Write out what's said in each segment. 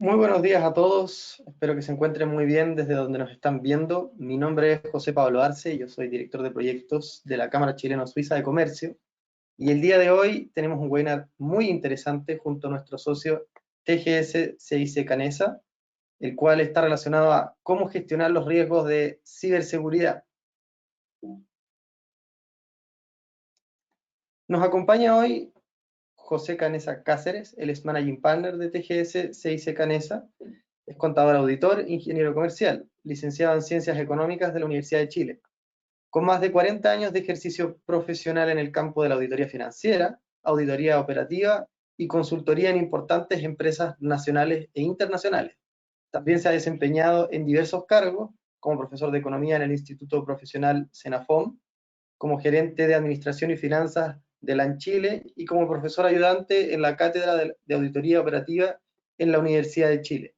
Muy buenos días a todos, espero que se encuentren muy bien desde donde nos están viendo. Mi nombre es José Pablo Arce, yo soy director de proyectos de la Cámara Chileno-Suiza de Comercio y el día de hoy tenemos un webinar muy interesante junto a nuestro socio TGS CIC Canesa, el cual está relacionado a cómo gestionar los riesgos de ciberseguridad. Nos acompaña hoy José Canesa Cáceres, él es Managing Partner de TGS CIC Canesa. Es contador auditor, ingeniero comercial, licenciado en Ciencias Económicas de la Universidad de Chile, con más de 40 años de ejercicio profesional en el campo de la auditoría financiera, auditoría operativa y consultoría en importantes empresas nacionales e internacionales. También se ha desempeñado en diversos cargos, como profesor de economía en el Instituto Profesional Senafom, como gerente de administración y finanzas de la Chile y como profesor ayudante en la cátedra de auditoría operativa en la Universidad de Chile.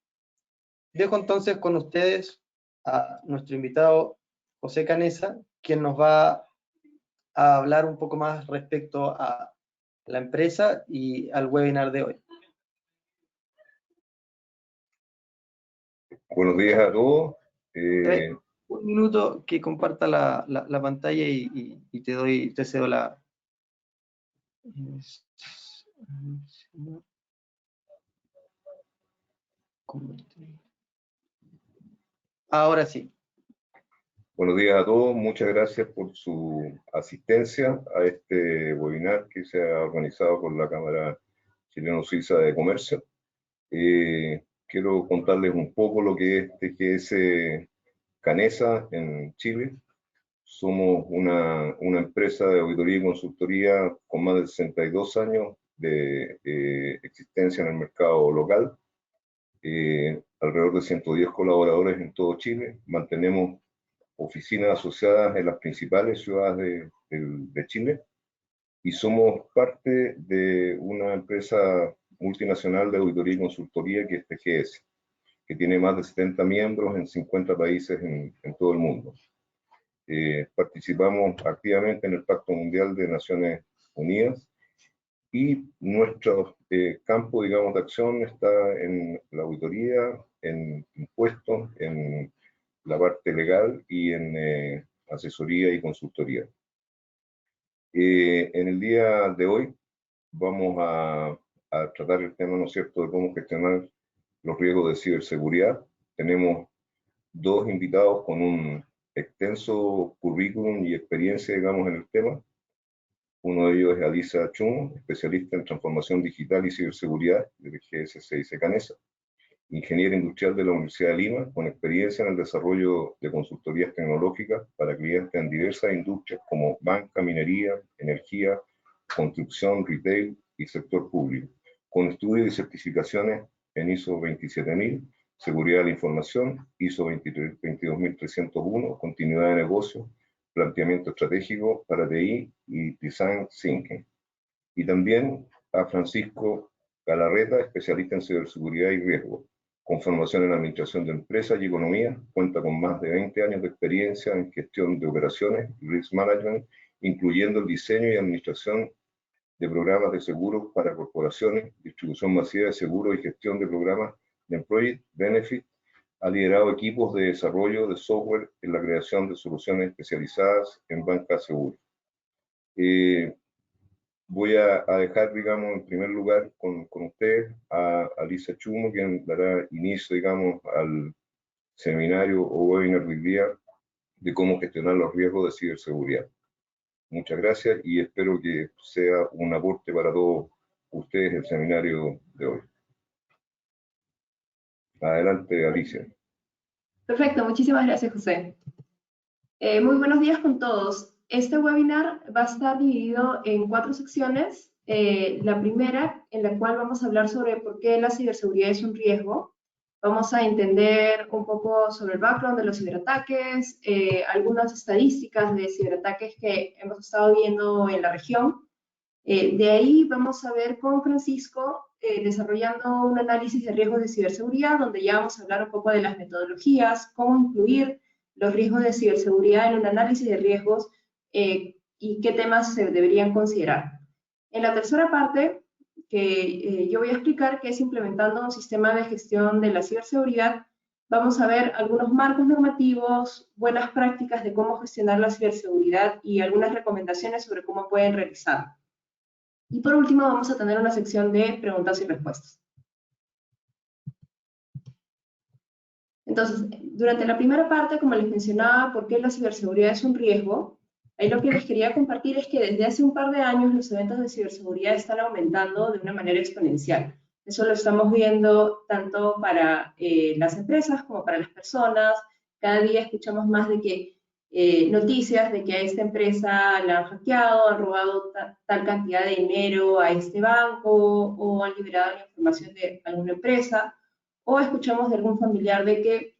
Dejo entonces con ustedes a nuestro invitado José Canesa, quien nos va a hablar un poco más respecto a la empresa y al webinar de hoy. Buenos días a todos. Un minuto que comparta la pantalla y te cedo la... Ahora sí. Buenos días a todos. Muchas gracias por su asistencia a este webinar que se ha organizado por la Cámara Chileno-Suiza de Comercio. Quiero contarles un poco lo que es TGS Canesa en Chile. Somos una empresa de auditoría y consultoría con más de 62 años de existencia en el mercado local. Alrededor de 110 colaboradores en todo Chile. Mantenemos oficinas asociadas en las principales ciudades de Chile y somos parte de una empresa multinacional de auditoría y consultoría que es TGS, que tiene más de 70 miembros en 50 países en todo el mundo. Participamos activamente en el Pacto Mundial de Naciones Unidas y nuestro campo, digamos, de acción está en la auditoría, en impuestos, en la parte legal y en asesoría y consultoría. En el día de hoy vamos a tratar el tema, ¿no es cierto?, de cómo gestionar los riesgos de ciberseguridad. Tenemos dos invitados con un extenso currículum y experiencia, digamos, en el tema. Uno de ellos es Alisa Chum, especialista en transformación digital y ciberseguridad de TGS CIC Canesa, ingeniera industrial de la Universidad de Lima, con experiencia en el desarrollo de consultorías tecnológicas para clientes en diversas industrias como banca, minería, energía, construcción, retail y sector público, con estudios y certificaciones en ISO 27000, seguridad de la información, ISO 22301, continuidad de negocio, planteamiento estratégico para TI y Design Thinking. Y también a Francisco Galarreta, especialista en ciberseguridad y riesgo, con formación en administración de empresas y economía, cuenta con más de 20 años de experiencia en gestión de operaciones y risk management, incluyendo el diseño y administración de programas de seguros para corporaciones, distribución masiva de seguros y gestión de programas de employee benefit. Ha liderado equipos de desarrollo de software en la creación de soluciones especializadas en banca segura. Voy a dejar, digamos, en primer lugar con ustedes a Alisa Chumo, quien dará inicio, digamos, al seminario o webinar hoy día de cómo gestionar los riesgos de ciberseguridad. Muchas gracias y espero que sea un aporte para todos ustedes el seminario de hoy. Adelante, Alicia. Perfecto, muchísimas gracias, José. Muy buenos días con todos. Este webinar va a estar dividido en 4 secciones. La primera, en la cual vamos a hablar sobre por qué la ciberseguridad es un riesgo. Vamos a entender un poco sobre el background de los ciberataques, algunas estadísticas de ciberataques que hemos estado viendo en la región. De ahí vamos a ver con Francisco desarrollando un análisis de riesgos de ciberseguridad, donde ya vamos a hablar un poco de las metodologías, cómo incluir los riesgos de ciberseguridad en un análisis de riesgos y qué temas se deberían considerar. En la tercera parte, que yo voy a explicar, que es implementando un sistema de gestión de la ciberseguridad. Vamos a ver algunos marcos normativos, buenas prácticas de cómo gestionar la ciberseguridad y algunas recomendaciones sobre cómo pueden realizarlo. Y por último vamos a tener una sección de preguntas y respuestas. Entonces, durante la primera parte, como les mencionaba, ¿por qué la ciberseguridad es un riesgo? Ahí lo que les quería compartir es que desde hace un par de años los eventos de ciberseguridad están aumentando de una manera exponencial. Eso lo estamos viendo tanto para las empresas como para las personas. Cada día escuchamos más de que noticias de que a esta empresa la han hackeado, han robado tal cantidad de dinero a este banco o han liberado la información de alguna empresa. O escuchamos de algún familiar de que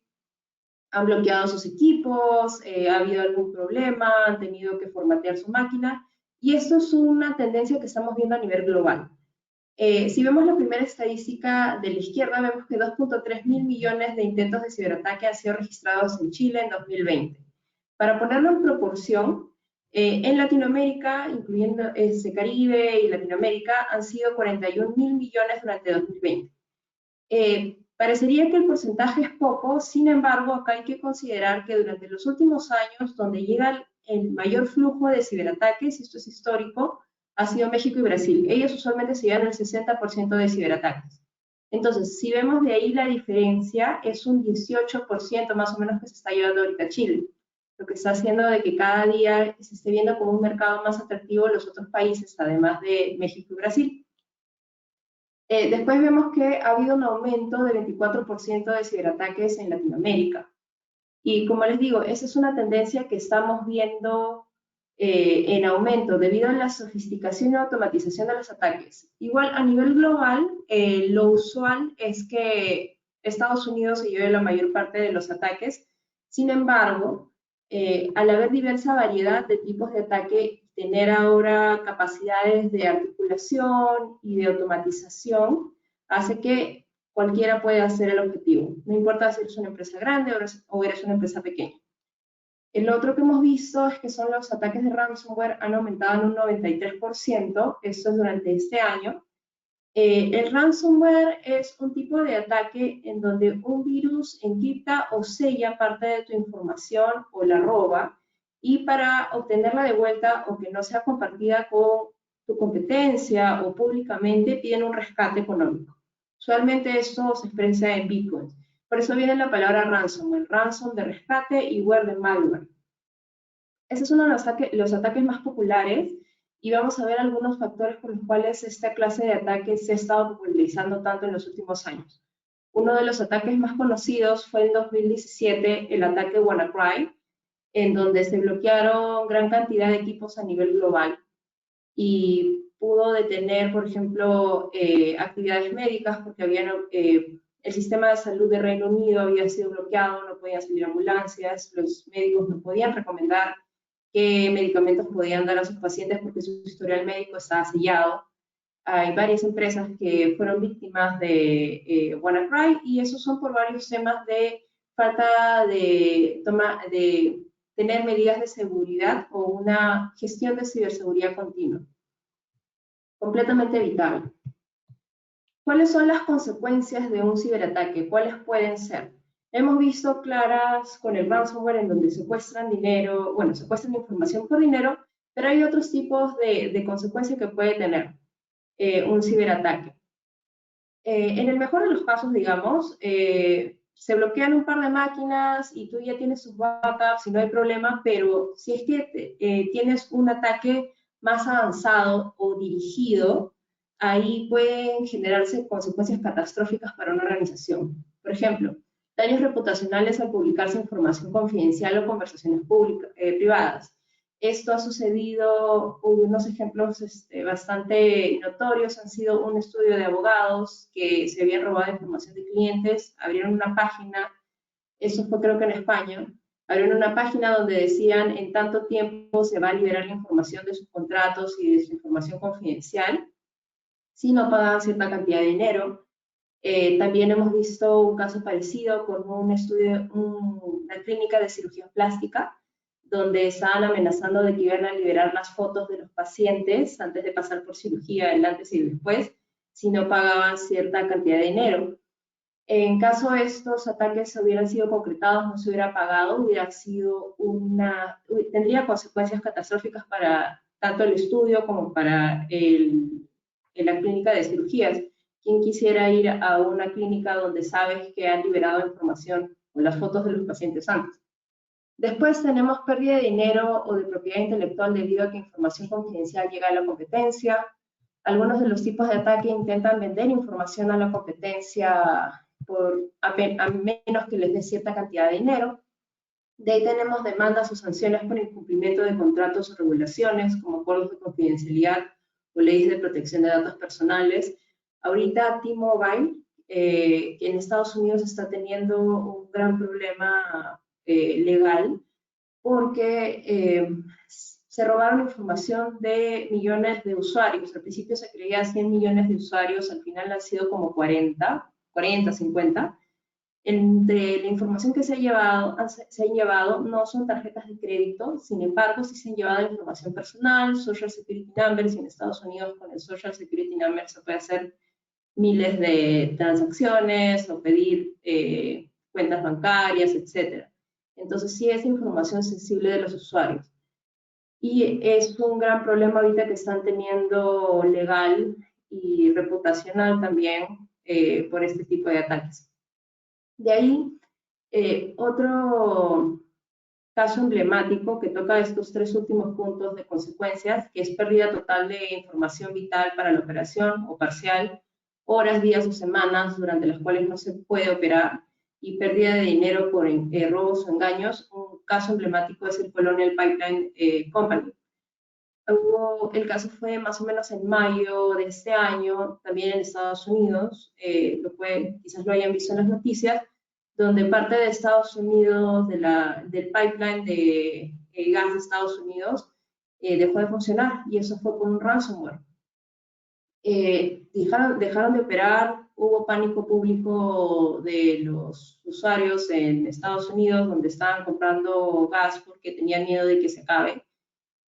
han bloqueado sus equipos, ha habido algún problema, han tenido que formatear su máquina, y esto es una tendencia que estamos viendo a nivel global. Si vemos la primera estadística de la izquierda, vemos que 2.3 mil millones de intentos de ciberataque han sido registrados en Chile en 2020. Para ponerlo en proporción, en Latinoamérica, incluyendo Caribe y Latinoamérica, han sido 41 mil millones durante 2020. Parecería que el porcentaje es poco, sin embargo, acá hay que considerar que durante los últimos años, donde llega el mayor flujo de ciberataques, y esto es histórico, ha sido México y Brasil. Ellos usualmente se llevan el 60% de ciberataques. Entonces, si vemos de ahí la diferencia, es un 18% más o menos que se está llevando ahorita Chile, lo que está haciendo de que cada día se esté viendo como un mercado más atractivo en los otros países, además de México y Brasil. Después vemos que ha habido un aumento de 24% de ciberataques en Latinoamérica. Y como les digo, esa es una tendencia que estamos viendo en aumento debido a la sofisticación y automatización de los ataques. Igual a nivel global, lo usual es que Estados Unidos se lleve la mayor parte de los ataques. Sin embargo, al haber diversa variedad de tipos de ataque, tener ahora capacidades de articulación y de automatización hace que cualquiera pueda ser el objetivo. No importa si eres una empresa grande o eres una empresa pequeña. El otro que hemos visto es que son los ataques de ransomware han aumentado en un 93%, esto es durante este año. El ransomware es un tipo de ataque en donde un virus encripta o sella parte de tu información o la roba, y para obtenerla de vuelta o que no sea compartida con tu competencia o públicamente, piden un rescate económico. Usualmente esto se expresa en bitcoins. Por eso viene la palabra ransomware, ransom de rescate y ware de malware. Ese es uno de los ataques más populares, y vamos a ver algunos factores por los cuales esta clase de ataques se ha estado popularizando tanto en los últimos años. Uno de los ataques más conocidos fue en 2017, el ataque WannaCry, en donde se bloquearon gran cantidad de equipos a nivel global y pudo detener, por ejemplo, actividades médicas porque el sistema de salud de Reino Unido había sido bloqueado, no podían salir ambulancias, los médicos no podían recomendar qué medicamentos podían dar a sus pacientes porque su historial médico estaba sellado. Hay varias empresas que fueron víctimas de WannaCry, y esos son por varios temas de falta de tener medidas de seguridad o una gestión de ciberseguridad continua. Completamente evitable. ¿Cuáles son las consecuencias de un ciberataque? ¿Cuáles pueden ser? Hemos visto claras con el ransomware, en donde secuestran dinero, bueno, secuestran información por dinero, pero hay otros tipos de consecuencias que puede tener un ciberataque. En el mejor de los casos, digamos, se bloquean un par de máquinas y tú ya tienes tus backups y no hay problema, pero si es que tienes un ataque más avanzado o dirigido, ahí pueden generarse consecuencias catastróficas para una organización. Por ejemplo, daños reputacionales al publicarse información confidencial o conversaciones privadas. Esto ha sucedido, unos ejemplos bastante notorios han sido un estudio de abogados que se habían robado información de clientes, abrieron una página, eso fue creo que en España, abrieron una página donde decían en tanto tiempo se va a liberar la información de sus contratos y de su información confidencial, si no pagaban cierta cantidad de dinero. También hemos visto un caso parecido con un estudio, una clínica de cirugía plástica, donde estaban amenazando de que iban a liberar las fotos de los pacientes antes de pasar por cirugía, el antes y el después, si no pagaban cierta cantidad de dinero. En caso de estos ataques hubieran sido concretados, no se hubiera pagado, tendría consecuencias catastróficas para tanto el estudio como para la clínica de cirugías. ¿Quién quisiera ir a una clínica donde sabes que han liberado información o las fotos de los pacientes antes? Después tenemos pérdida de dinero o de propiedad intelectual debido a que información confidencial llega a la competencia. Algunos de los tipos de ataque intentan vender información a la competencia a menos que les dé cierta cantidad de dinero. De ahí tenemos demandas o sanciones por incumplimiento de contratos o regulaciones, como acuerdos de confidencialidad o leyes de protección de datos personales. Ahorita T-Mobile, que en Estados Unidos está teniendo un gran problema legal, porque se robaron información de millones de usuarios. Al principio se creía 100 millones de usuarios, al final han sido como 40, 50. Entre la información que se han llevado no son tarjetas de crédito, sin embargo, sí se han llevado información personal, Social Security Numbers, y en Estados Unidos con el Social Security Number se puede hacer miles de transacciones o pedir cuentas bancarias, etc. Entonces, sí es información sensible de los usuarios. Y es un gran problema ahorita que están teniendo legal y reputacional también por este tipo de ataques. De ahí, otro caso emblemático que toca estos tres últimos puntos de consecuencias, que es pérdida total de información vital para la operación o parcial, horas, días o semanas durante las cuales no se puede operar, y pérdida de dinero por robos o engaños. Un caso emblemático es el Colonial Pipeline Company. El caso fue más o menos en mayo de este año, también en Estados Unidos, quizás lo hayan visto en las noticias, donde parte de Estados Unidos, del pipeline de gas de Estados Unidos, dejó de funcionar, y eso fue por un ransomware. Dejaron de operar, hubo pánico público de los usuarios en Estados Unidos, donde estaban comprando gas porque tenían miedo de que se acabe.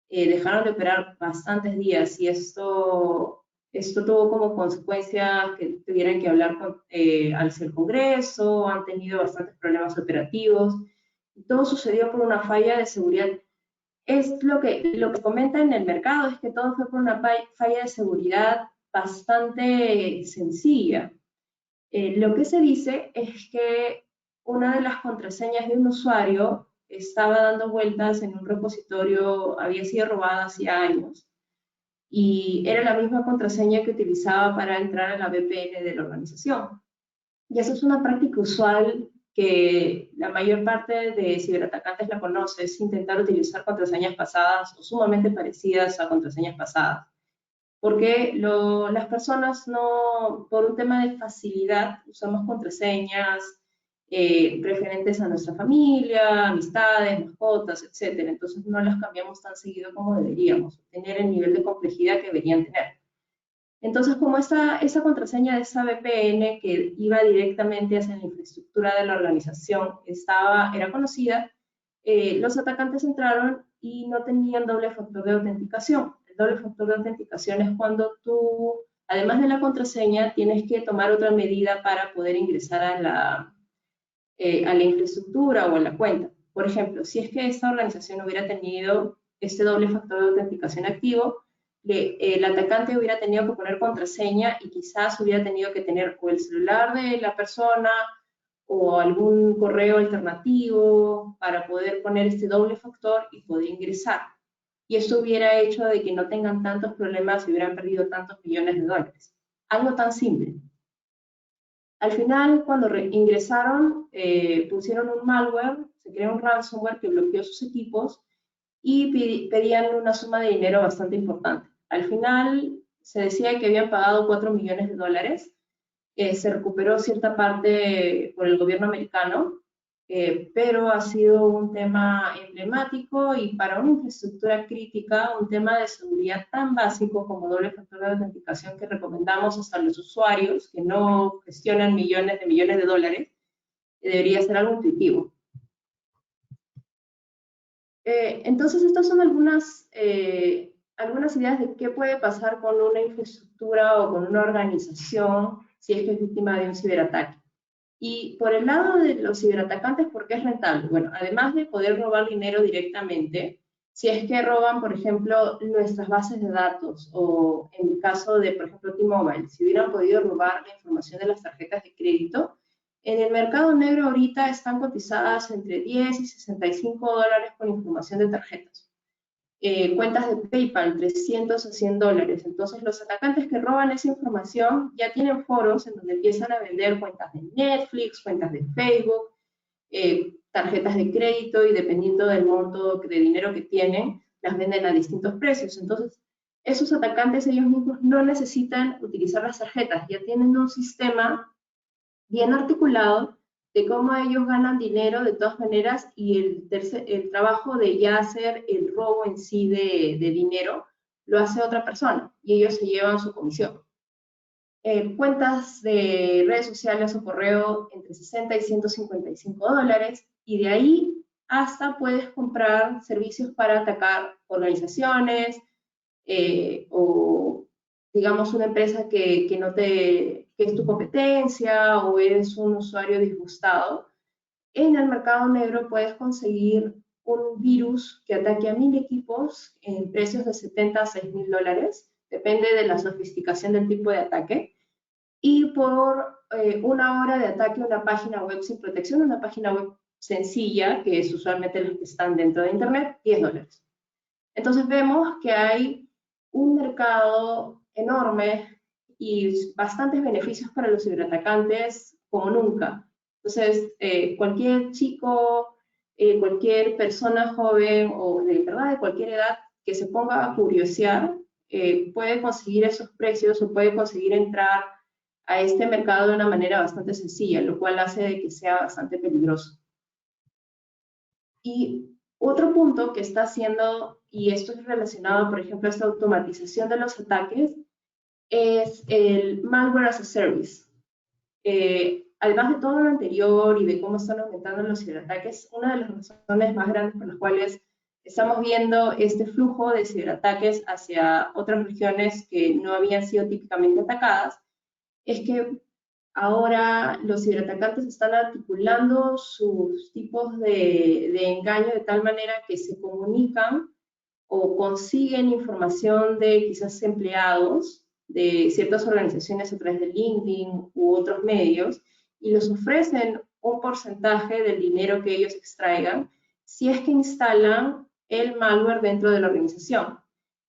Dejaron de operar bastantes días, y esto tuvo como consecuencia que tuvieran que hablar al Congreso, han tenido bastantes problemas operativos, y todo sucedió por una falla de seguridad. Es lo que comenta en el mercado, es que todo fue por una falla de seguridad bastante sencilla. Lo que se dice es que una de las contraseñas de un usuario estaba dando vueltas en un repositorio, había sido robada hacía años, y era la misma contraseña que utilizaba para entrar a la VPN de la organización. Y eso es una práctica usual que la mayor parte de ciberatacantes la conoce, es intentar utilizar contraseñas pasadas o sumamente parecidas a contraseñas pasadas. Porque las personas no, por un tema de facilidad, usamos contraseñas referentes a nuestra familia, amistades, mascotas, etc. Entonces no las cambiamos tan seguido como deberíamos, tener el nivel de complejidad que deberían tener. Entonces, como esa contraseña de esa VPN que iba directamente hacia la infraestructura de la organización era conocida, los atacantes entraron y no tenían doble factor de autenticación. El doble factor de autenticación es cuando tú, además de la contraseña, tienes que tomar otra medida para poder ingresar a la infraestructura o a la cuenta. Por ejemplo, si es que esta organización hubiera tenido este doble factor de autenticación activo, el atacante hubiera tenido que poner contraseña, y quizás hubiera tenido que tener o el celular de la persona o algún correo alternativo para poder poner este doble factor y poder ingresar. Y esto hubiera hecho de que no tengan tantos problemas y hubieran perdido tantos millones de dólares. Algo tan simple. Al final, cuando ingresaron, pusieron un malware, se creó un ransomware que bloqueó sus equipos y pedían una suma de dinero bastante importante. Al final, se decía que habían pagado 4 millones de dólares. Se recuperó cierta parte por el gobierno americano, pero ha sido un tema emblemático, y para una infraestructura crítica, un tema de seguridad tan básico como doble factor de autenticación que recomendamos hasta los usuarios que no gestionan millones de dólares, debería ser algo intuitivo. Entonces, estas son algunas algunas ideas de qué puede pasar con una infraestructura o con una organización si es que es víctima de un ciberataque. Y por el lado de los ciberatacantes, ¿por qué es rentable? Bueno, además de poder robar dinero directamente, si es que roban, por ejemplo, nuestras bases de datos, o en el caso de, por ejemplo, T-Mobile, si hubieran podido robar la información de las tarjetas de crédito, en el mercado negro ahorita están cotizadas entre 10 y 65 dólares por información de tarjetas. Cuentas de PayPal, 300 a 100 dólares. Entonces, los atacantes que roban esa información ya tienen foros en donde empiezan a vender cuentas de Netflix, cuentas de Facebook, tarjetas de crédito, y dependiendo del monto de dinero que tienen, las venden a distintos precios. Entonces, esos atacantes ellos mismos no necesitan utilizar las tarjetas, ya tienen un sistema bien articulado de cómo ellos ganan dinero de todas maneras, y el trabajo de ya hacer el robo en sí de dinero lo hace otra persona y ellos se llevan su comisión. Cuentas de redes sociales o correo entre 60 y 155 dólares, y de ahí hasta puedes comprar servicios para atacar organizaciones, o digamos una empresa que no te, que es tu competencia, o eres un usuario disgustado. En el mercado negro puedes conseguir un virus que ataque a 1000 equipos en precios de 70 a 6000 dólares, depende de la sofisticación del tipo de ataque, y por una hora de ataque a una página web sin protección, una página web sencilla, que es usualmente los que están dentro de Internet, 10 dólares. Entonces vemos que hay un mercado enorme y bastantes beneficios para los ciberatacantes como nunca. Entonces, cualquier chico, cualquier persona joven o de verdad de cualquier edad que se ponga a curiosear, puede conseguir esos precios o puede conseguir entrar a este mercado de una manera bastante sencilla, lo cual hace de que sea bastante peligroso. Y otro punto que está haciendo, y esto es relacionado, por ejemplo, a esta automatización de los ataques, es el malware as a service. Además de todo lo anterior y de cómo están aumentando los ciberataques, una de las razones más grandes por las cuales estamos viendo este flujo de ciberataques hacia otras regiones que no habían sido típicamente atacadas es que ahora los ciberatacantes están articulando sus tipos de engaño de tal manera que se comunican o consiguen información de quizás empleados de ciertas organizaciones a través de LinkedIn u otros medios, y les ofrecen un porcentaje del dinero que ellos extraigan si es que instalan el malware dentro de la organización.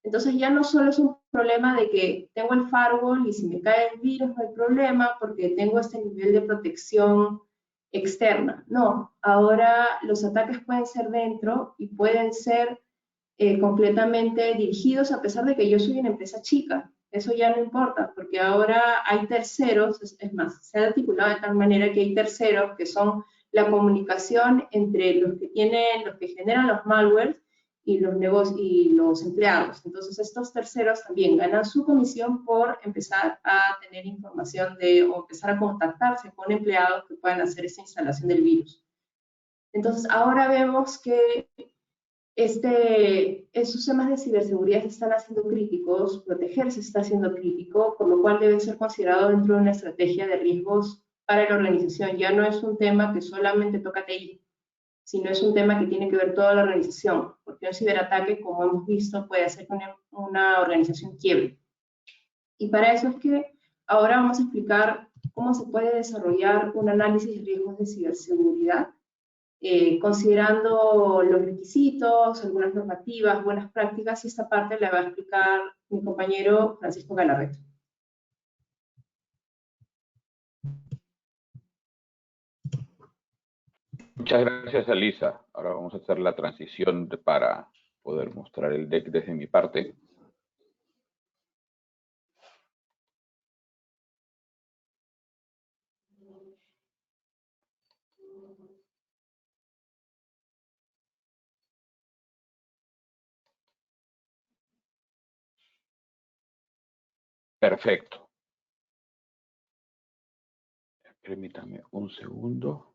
Entonces ya no solo es un problema de que tengo el firewall y si me cae el virus no hay problema porque tengo este nivel de protección externa. No, ahora los ataques pueden ser dentro y pueden ser completamente dirigidos, a pesar de que yo soy una empresa chica. Eso ya no importa, porque ahora hay terceros, es más, se ha articulado de tal manera que hay terceros que son la comunicación entre los que tienen, los que generan los malwares y los negocios y los empleados. Entonces estos terceros también ganan su comisión por empezar a tener información de, o empezar a contactarse con empleados que puedan hacer esa instalación del virus. Entonces ahora vemos que esos temas de ciberseguridad se están haciendo críticos, protegerse está haciendo crítico, por lo cual debe ser considerado dentro de una estrategia de riesgos para la organización. Ya no es un tema que solamente toca TI, sino es un tema que tiene que ver toda la organización, porque un ciberataque, como hemos visto, puede hacer que una organización quiebre. Y para eso es que ahora vamos a explicar cómo se puede desarrollar un análisis de riesgos de ciberseguridad, considerando los requisitos, algunas normativas, buenas prácticas, y esta parte la va a explicar mi compañero Francisco Galarreta. Muchas gracias, Alisa. Ahora vamos a hacer la transición para poder mostrar el deck desde mi parte. Perfecto. Permítame un segundo.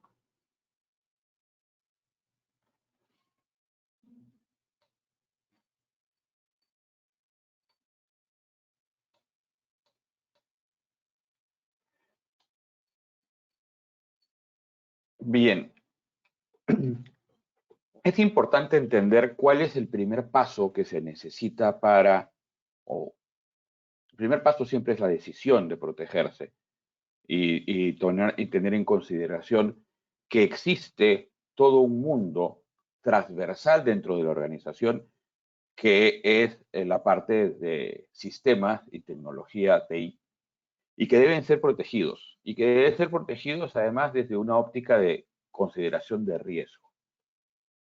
Bien. Es importante entender cuál es el primer paso que se necesita para, el primer paso siempre es la decisión de protegerse y tener en consideración que existe todo un mundo transversal dentro de la organización que es la parte de sistemas y tecnología TI, y que deben ser protegidos, y que deben ser protegidos además desde una óptica de consideración de riesgo.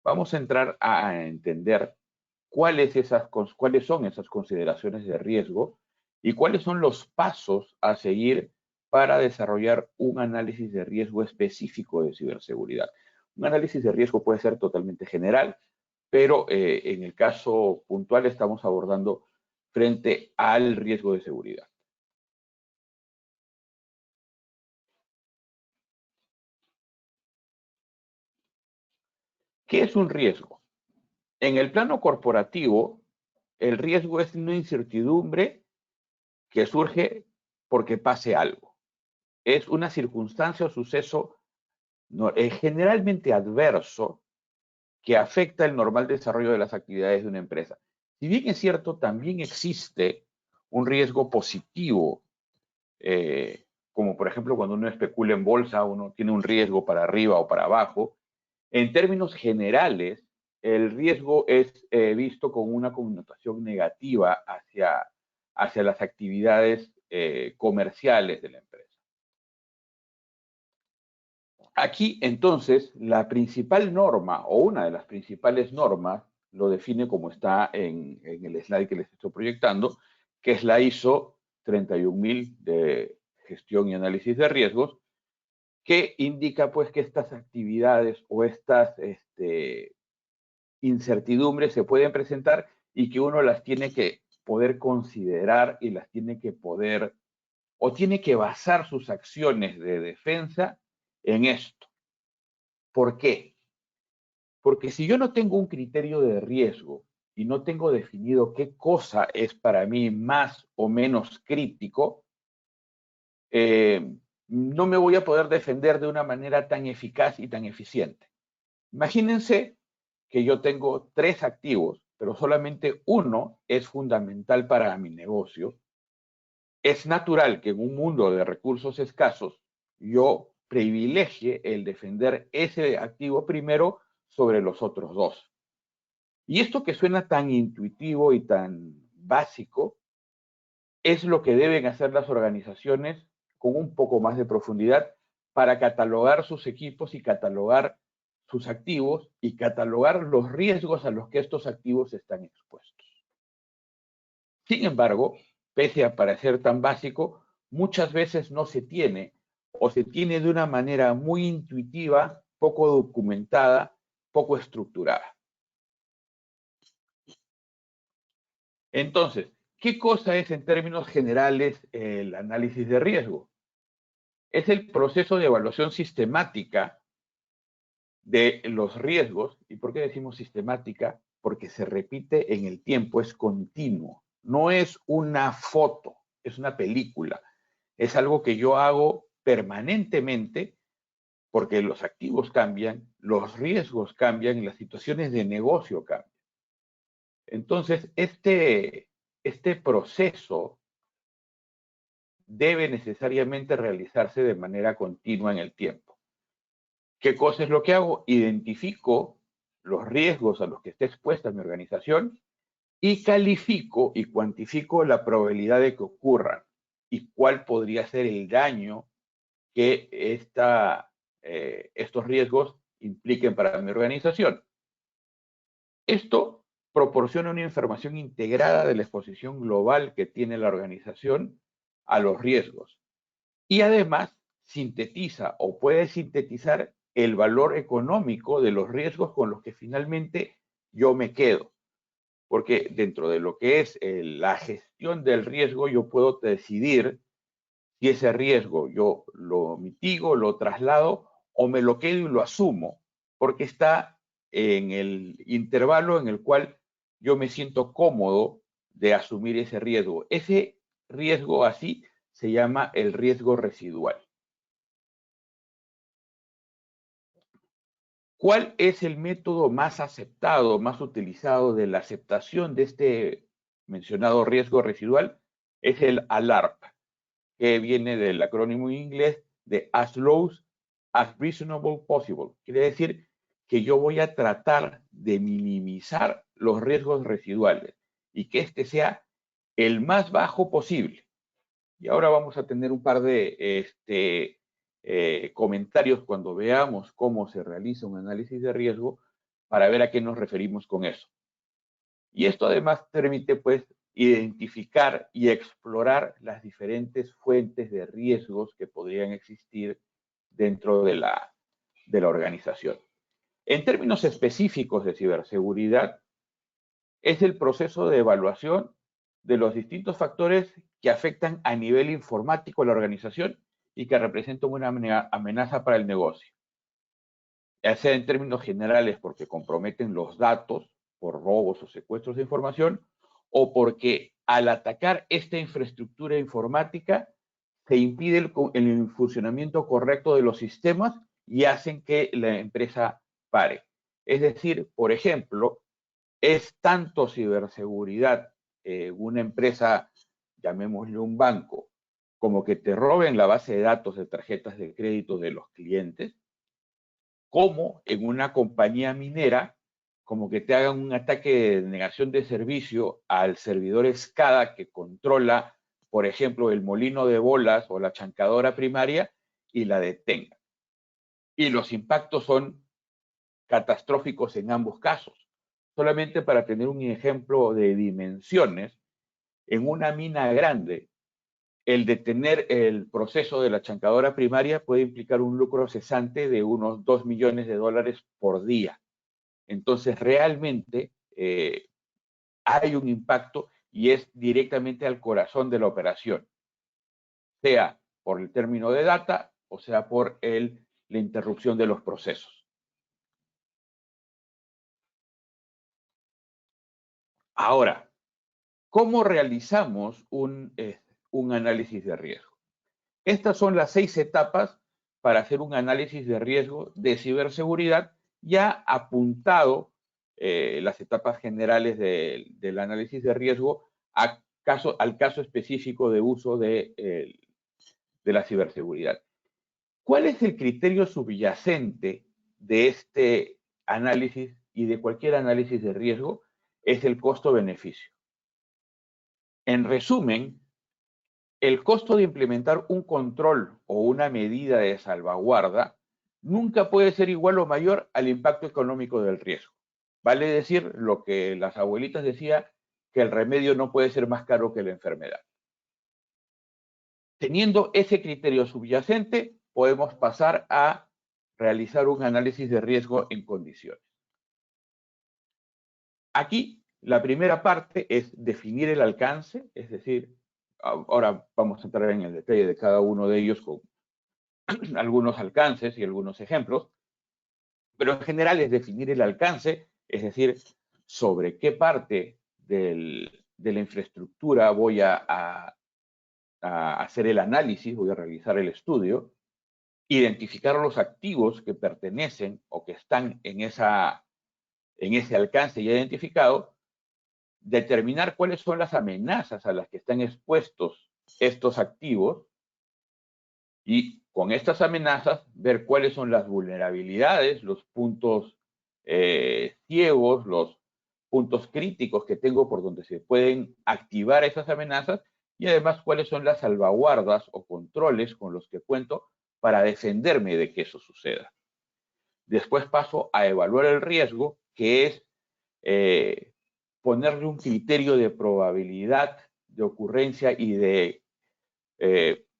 Vamos a entrar a entender cuáles son esas consideraciones de riesgo y cuáles son los pasos a seguir para desarrollar un análisis de riesgo específico de ciberseguridad. Un análisis de riesgo puede ser totalmente general, pero en el caso puntual estamos abordando frente al riesgo de seguridad. ¿Qué es un riesgo? En el plano corporativo, el riesgo es una incertidumbre que surge porque pase algo. Es una circunstancia o suceso generalmente adverso que afecta el normal desarrollo de las actividades de una empresa. Si bien es cierto, también existe un riesgo positivo, como por ejemplo cuando uno especula en bolsa, uno tiene un riesgo para arriba o para abajo. En términos generales, el riesgo es visto con una connotación negativa hacia las actividades comerciales de la empresa. Aquí, entonces, la principal norma, o una de las principales normas, lo define como está en el slide que les estoy proyectando, que es la ISO 31000 de gestión y análisis de riesgos, que indica pues que estas actividades o estas incertidumbres se pueden presentar y que uno las tiene que poder considerar y las tiene que poder, o tiene que basar sus acciones de defensa en esto. ¿Por qué? Porque si yo no tengo un criterio de riesgo y no tengo definido qué cosa es para mí más o menos crítico, no me voy a poder defender de una manera tan eficaz y tan eficiente. Imagínense que yo tengo 3 activos, pero solamente uno es fundamental para mi negocio. Es natural que en un mundo de recursos escasos yo privilegie el defender ese activo primero sobre los otros 2. Y esto que suena tan intuitivo y tan básico es lo que deben hacer las organizaciones con un poco más de profundidad para catalogar sus equipos y catalogar sus activos y catalogar los riesgos a los que estos activos están expuestos. Sin embargo, pese a parecer tan básico, muchas veces no se tiene o se tiene de una manera muy intuitiva, poco documentada, poco estructurada. Entonces, ¿qué cosa es en términos generales el análisis de riesgo? Es el proceso de evaluación sistemática de los riesgos. ¿Y por qué decimos sistemática? Porque se repite en el tiempo, es continuo. No es una foto, es una película. Es algo que yo hago permanentemente porque los activos cambian, los riesgos cambian y las situaciones de negocio cambian. Entonces, este proceso debe necesariamente realizarse de manera continua en el tiempo. ¿Qué cosa es lo que hago? Identifico los riesgos a los que esté expuesta mi organización y califico y cuantifico la probabilidad de que ocurran y cuál podría ser el daño que estos riesgos impliquen para mi organización. Esto proporciona una información integrada de la exposición global que tiene la organización a los riesgos. Y además sintetiza o puede sintetizar el valor económico de los riesgos con los que finalmente yo me quedo. Porque dentro de lo que es la gestión del riesgo, yo puedo decidir si ese riesgo yo lo mitigo, lo traslado o me lo quedo y lo asumo, porque está en el intervalo en el cual yo me siento cómodo de asumir ese riesgo. Ese riesgo así se llama el riesgo residual. ¿Cuál es el método más aceptado, más utilizado de la aceptación de este mencionado riesgo residual? Es el ALARP, que viene del acrónimo en inglés de As Low as Reasonable Possible. Quiere decir que yo voy a tratar de minimizar los riesgos residuales y que este sea el más bajo posible. Y ahora vamos a tener un par de comentarios cuando veamos cómo se realiza un análisis de riesgo para ver a qué nos referimos con eso. Y esto además permite, pues, identificar y explorar las diferentes fuentes de riesgos que podrían existir dentro de la organización. En términos específicos de ciberseguridad, es el proceso de evaluación de los distintos factores que afectan a nivel informático a la organización y que representan una amenaza para el negocio. Ya sea en términos generales porque comprometen los datos por robos o secuestros de información, o porque al atacar esta infraestructura informática se impide el funcionamiento correcto de los sistemas y hacen que la empresa pare. Es decir, por ejemplo, es tanto ciberseguridad una empresa, llamémosle un banco, como que te roben la base de datos de tarjetas de crédito de los clientes, como en una compañía minera, como que te hagan un ataque de negación de servicio al servidor SCADA que controla, por ejemplo, el molino de bolas o la chancadora primaria y la detengan. Y los impactos son catastróficos en ambos casos. Solamente para tener un ejemplo de dimensiones, en una mina grande, el detener el proceso de la chancadora primaria puede implicar un lucro cesante de unos $2 millones por día. Entonces, realmente hay un impacto y es directamente al corazón de la operación, sea por el término de data o sea por la interrupción de los procesos. Ahora, ¿cómo realizamos un análisis de riesgo? Estas son las 6 etapas para hacer un análisis de riesgo de ciberseguridad, ya apuntado las etapas generales del análisis de riesgo al caso específico de uso de la ciberseguridad. ¿Cuál es el criterio subyacente de este análisis y de cualquier análisis de riesgo? Es el costo-beneficio. En resumen, el costo de implementar un control o una medida de salvaguarda nunca puede ser igual o mayor al impacto económico del riesgo. Vale decir lo que las abuelitas decían, que el remedio no puede ser más caro que la enfermedad. Teniendo ese criterio subyacente, podemos pasar a realizar un análisis de riesgo en condiciones. Aquí, la primera parte es definir el alcance, es decir, ahora vamos a entrar en el detalle de cada uno de ellos con algunos alcances y algunos ejemplos, pero en general es definir el alcance, es decir, sobre qué parte de la infraestructura voy a hacer el análisis, voy a realizar el estudio, identificar los activos que pertenecen o que están en ese alcance ya identificado, determinar cuáles son las amenazas a las que están expuestos estos activos y con estas amenazas ver cuáles son las vulnerabilidades, los puntos ciegos, los puntos críticos que tengo por donde se pueden activar esas amenazas y además cuáles son las salvaguardas o controles con los que cuento para defenderme de que eso suceda. Después paso a evaluar el riesgo, que es ponerle un criterio de probabilidad de ocurrencia y de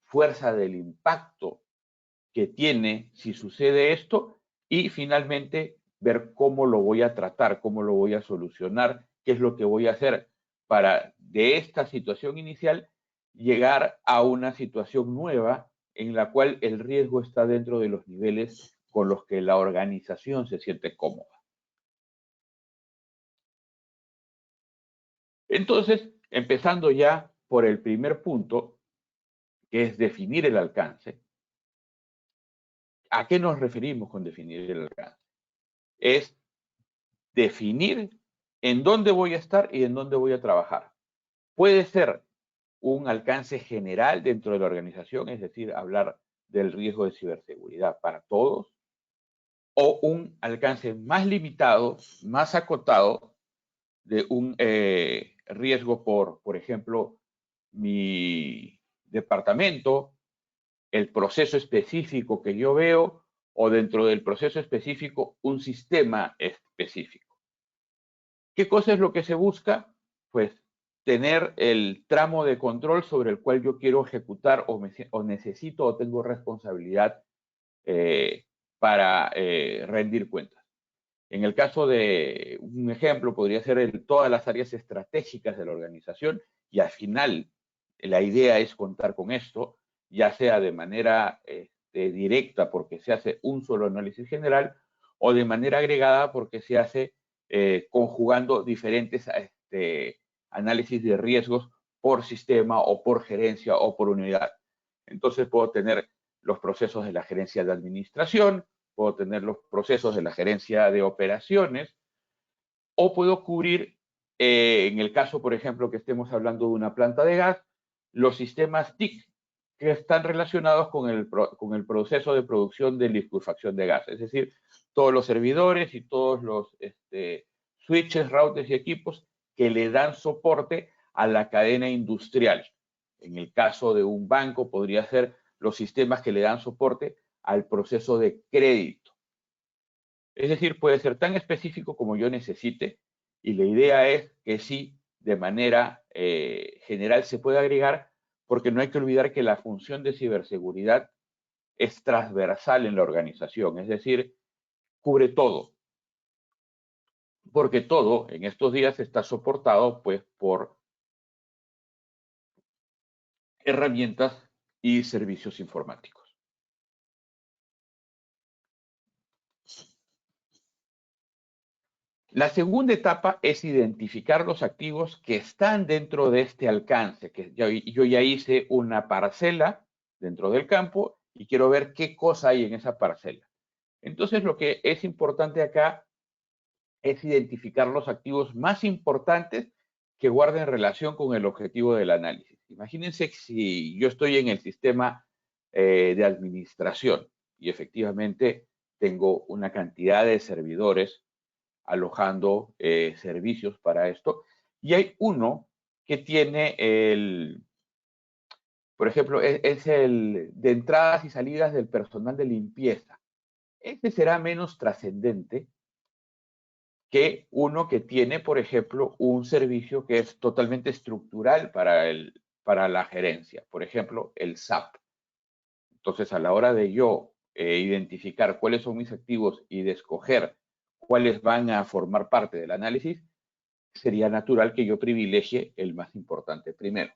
fuerza del impacto que tiene si sucede esto y finalmente ver cómo lo voy a tratar, cómo lo voy a solucionar, qué es lo que voy a hacer para de esta situación inicial llegar a una situación nueva en la cual el riesgo está dentro de los niveles con los que la organización se siente cómoda. Entonces, empezando ya por el primer punto, que es definir el alcance. ¿A qué nos referimos con definir el alcance? es definir en dónde voy a estar y en dónde voy a trabajar. Puede ser un alcance general dentro de la organización, es decir, hablar del riesgo de ciberseguridad para todos, o un alcance más limitado, más acotado, de un riesgo por ejemplo, mi departamento, el proceso específico que yo veo, o dentro del proceso específico, un sistema específico. ¿Qué cosa es lo que se busca? Pues tener el tramo de control sobre el cual yo quiero ejecutar o necesito o tengo responsabilidad para rendir cuentas. En el caso de un ejemplo, podría ser todas las áreas estratégicas de la organización, y al final la idea es contar con esto, ya sea de manera directa porque se hace un solo análisis general, o de manera agregada porque se hace conjugando diferentes análisis de riesgos por sistema o por gerencia o por unidad. Entonces puedo tener los procesos de la gerencia de administración, puedo tener los procesos de la gerencia de operaciones, o puedo cubrir, en el caso, por ejemplo, que estemos hablando de una planta de gas, los sistemas TIC que están relacionados con el proceso de producción de liquefacción de gas. Es decir, todos los servidores y todos los switches, routers y equipos que le dan soporte a la cadena industrial. En el caso de un banco, podría ser los sistemas que le dan soporte al proceso de crédito. Es decir, puede ser tan específico como yo necesite, y la idea es que sí, de manera general se puede agregar, porque no hay que olvidar que la función de ciberseguridad es transversal en la organización, es decir, cubre todo, porque todo en estos días está soportado pues por herramientas y servicios informáticos. La segunda etapa es identificar los activos que están dentro de este alcance, que yo ya hice una parcela dentro del campo y quiero ver qué cosa hay en esa parcela. Entonces, lo que es importante acá es identificar los activos más importantes que guarden relación con el objetivo del análisis. Imagínense si yo estoy en el sistema de administración y efectivamente tengo una cantidad de servidores alojando servicios para esto, y hay uno que tiene por ejemplo, es el de entradas y salidas del personal de limpieza. Este será menos trascendente que uno que tiene, por ejemplo, un servicio que es totalmente estructural para la gerencia, por ejemplo, el SAP. Entonces, a la hora de yo identificar cuáles son mis activos y de escoger cuáles van a formar parte del análisis, sería natural que yo privilegie el más importante primero.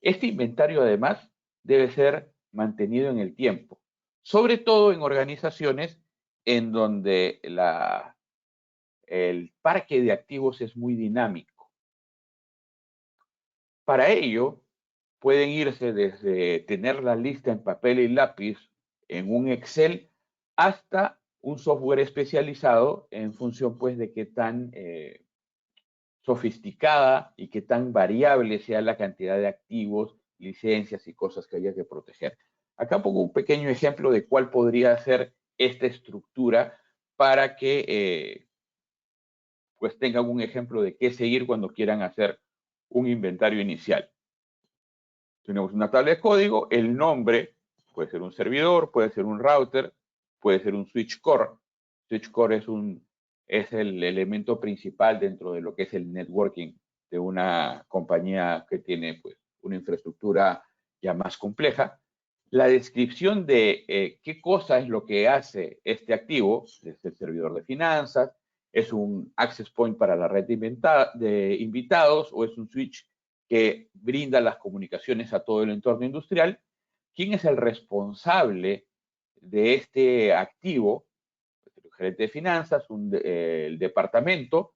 Este inventario, además, debe ser mantenido en el tiempo, sobre todo en organizaciones en donde el parque de activos es muy dinámico. Para ello, pueden irse desde tener la lista en papel y lápiz en un Excel hasta un software especializado en función pues de qué tan sofisticada y qué tan variable sea la cantidad de activos, licencias y cosas que haya que proteger. Acá pongo un pequeño ejemplo de cuál podría ser esta estructura para que pues tengan un ejemplo de qué seguir cuando quieran hacer un inventario inicial. Tenemos una tabla de código, el nombre puede ser un servidor, puede ser un router, puede ser un switch core. Switch core es el elemento principal dentro de lo que es el networking de una compañía que tiene pues, una infraestructura ya más compleja. La descripción de qué cosa es lo que hace este activo, es el servidor de finanzas, es un access point para la red de invitados o es un switch que brinda las comunicaciones a todo el entorno industrial. ¿Quién es el responsable de este activo? El gerente de finanzas, el departamento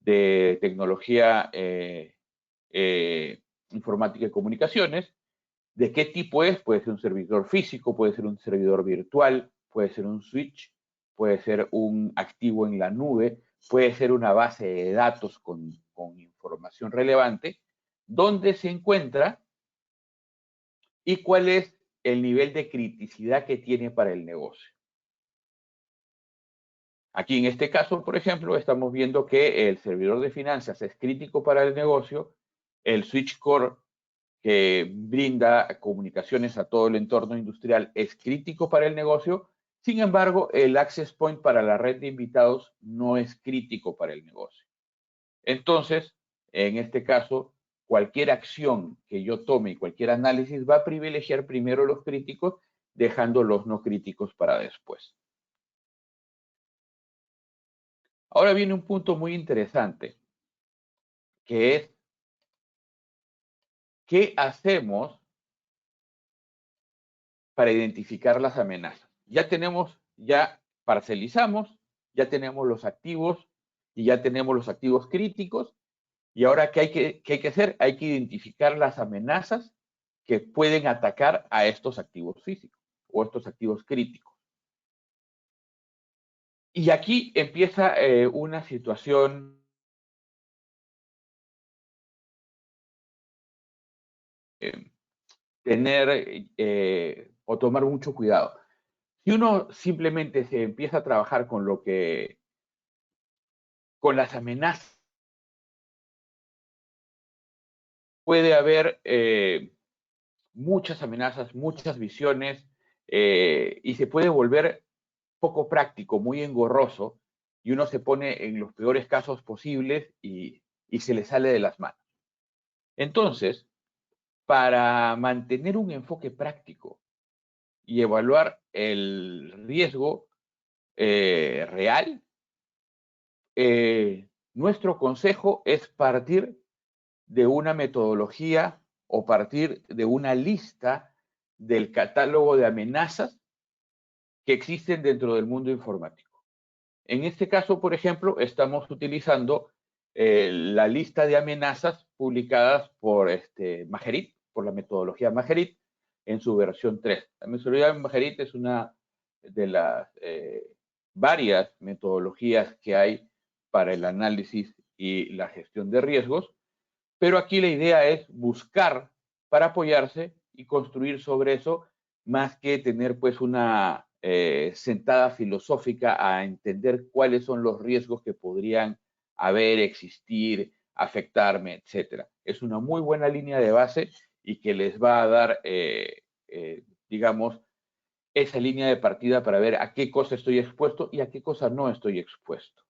de tecnología informática y comunicaciones. ¿De qué tipo es? Puede ser un servidor físico, puede ser un servidor virtual, puede ser un switch, puede ser un activo en la nube, puede ser una base de datos con información relevante, dónde se encuentra y cuál es el nivel de criticidad que tiene para el negocio. Aquí en este caso, por ejemplo, estamos viendo que el servidor de finanzas es crítico para el negocio, el switch core que brinda comunicaciones a todo el entorno industrial es crítico para el negocio. Sin embargo, el access point para la red de invitados no es crítico para el negocio. Entonces, en este caso, cualquier acción que yo tome y cualquier análisis va a privilegiar primero los críticos, dejando los no críticos para después. Ahora viene un punto muy interesante, que es, ¿qué hacemos para identificar las amenazas? Ya parcelizamos, ya tenemos los activos y ya tenemos los activos críticos. Y ahora, ¿qué hay que hacer? Hay que identificar las amenazas que pueden atacar a estos activos físicos o estos activos críticos. Y aquí empieza una situación o tomar mucho cuidado. Si uno simplemente se empieza a trabajar con las amenazas, puede haber muchas amenazas, muchas visiones, y se puede volver poco práctico, muy engorroso, y uno se pone en los peores casos posibles y se le sale de las manos. Entonces, para mantener un enfoque práctico y evaluar el riesgo real, nuestro consejo es partir de una metodología o partir de una lista del catálogo de amenazas que existen dentro del mundo informático. En este caso, por ejemplo, estamos utilizando la lista de amenazas publicadas por Majerit, por la metodología Majerit, en su versión 3. La metodología Majerit es una de las varias metodologías que hay para el análisis y la gestión de riesgos, pero aquí la idea es buscar para apoyarse y construir sobre eso, más que tener pues una sentada filosófica a entender cuáles son los riesgos que podrían haber, existir, afectarme, etcétera. Es una muy buena línea de base y que les va a dar, digamos, esa línea de partida para ver a qué cosa estoy expuesto y a qué cosa no estoy expuesto.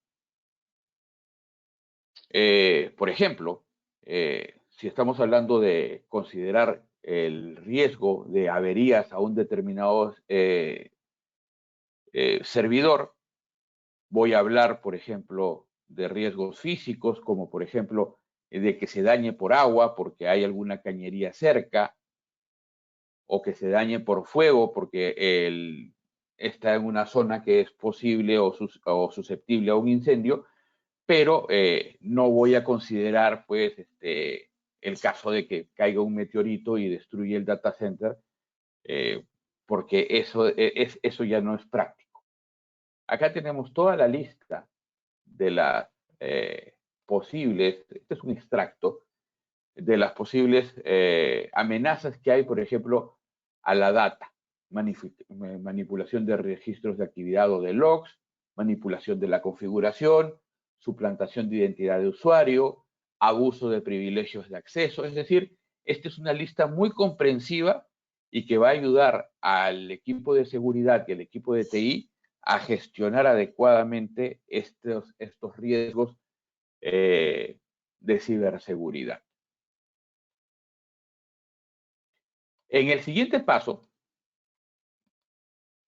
Por ejemplo, si estamos hablando de considerar el riesgo de averías a un determinado servidor, voy a hablar, por ejemplo, de riesgos físicos, como por ejemplo, de que se dañe por agua porque hay alguna cañería cerca, o que se dañe por fuego porque está en una zona que es posible o susceptible a un incendio, pero no voy a considerar pues el caso de que caiga un meteorito y destruya el data center, porque eso ya no es práctico. Acá tenemos toda la lista de las posibles, este es un extracto, de las posibles amenazas que hay, por ejemplo, a la data, manipulación de registros de actividad o de logs, manipulación de la configuración, suplantación de identidad de usuario, abuso de privilegios de acceso. Es decir, esta es una lista muy comprensiva y que va a ayudar al equipo de seguridad y al equipo de TI a gestionar adecuadamente estos riesgos de ciberseguridad. En el siguiente paso,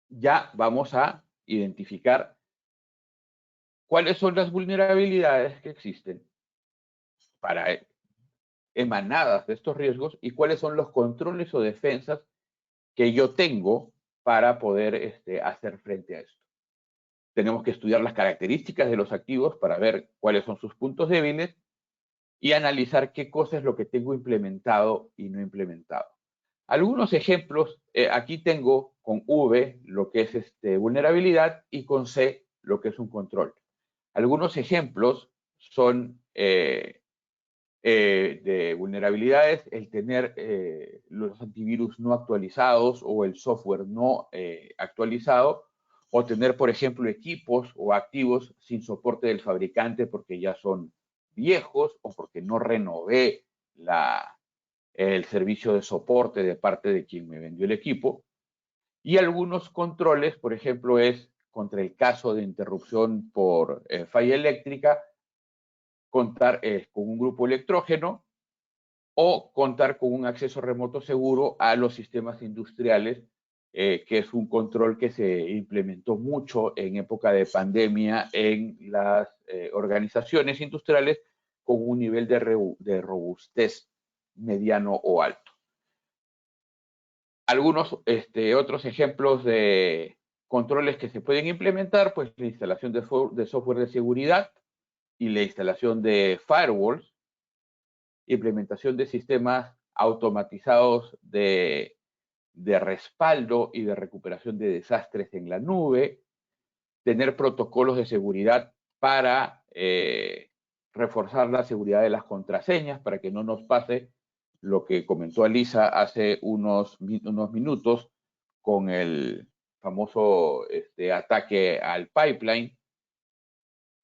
ya vamos a identificar cuáles son las vulnerabilidades que existen emanadas de estos riesgos y cuáles son los controles o defensas que yo tengo para poder hacer frente a esto. Tenemos que estudiar las características de los activos para ver cuáles son sus puntos débiles y analizar qué cosa es lo que tengo implementado y no implementado. Algunos ejemplos, aquí tengo con V lo que es vulnerabilidad y con C lo que es un control. Algunos ejemplos son de vulnerabilidades, el tener los antivirus no actualizados o el software no actualizado, o tener, por ejemplo, equipos o activos sin soporte del fabricante porque ya son viejos o porque no renové el servicio de soporte de parte de quien me vendió el equipo. Y algunos controles, por ejemplo, es contra el caso de interrupción por falla eléctrica, contar con un grupo electrógeno o contar con un acceso remoto seguro a los sistemas industriales, que es un control que se implementó mucho en época de pandemia en las organizaciones industriales con un nivel de robustez mediano o alto. Algunos otros ejemplos de controles que se pueden implementar, pues la instalación de software de seguridad y la instalación de firewalls, implementación de sistemas automatizados de respaldo y de recuperación de desastres en la nube, tener protocolos de seguridad para reforzar la seguridad de las contraseñas para que no nos pase lo que comentó Alisa hace unos minutos con el famoso ataque al pipeline,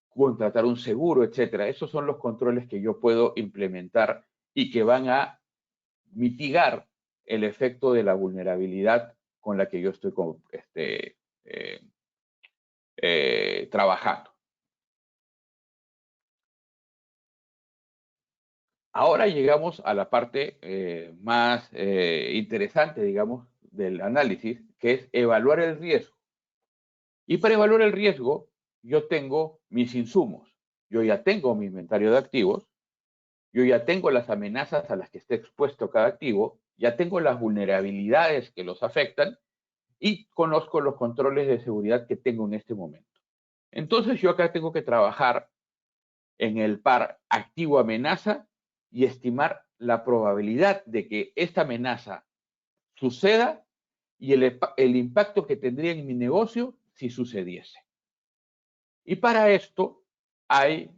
contratar un seguro, etcétera. Esos son los controles que yo puedo implementar y que van a mitigar el efecto de la vulnerabilidad con la que yo estoy trabajando. Ahora llegamos a la parte más interesante, digamos, del análisis, que es evaluar el riesgo. Y para evaluar el riesgo, yo tengo mis insumos. Yo ya tengo mi inventario de activos, yo ya tengo las amenazas a las que esté expuesto cada activo, ya tengo las vulnerabilidades que los afectan y conozco los controles de seguridad que tengo en este momento. Entonces yo acá tengo que trabajar en el par activo-amenaza y estimar la probabilidad de que esta amenaza suceda y el impacto que tendría en mi negocio si sucediese. Y para esto hay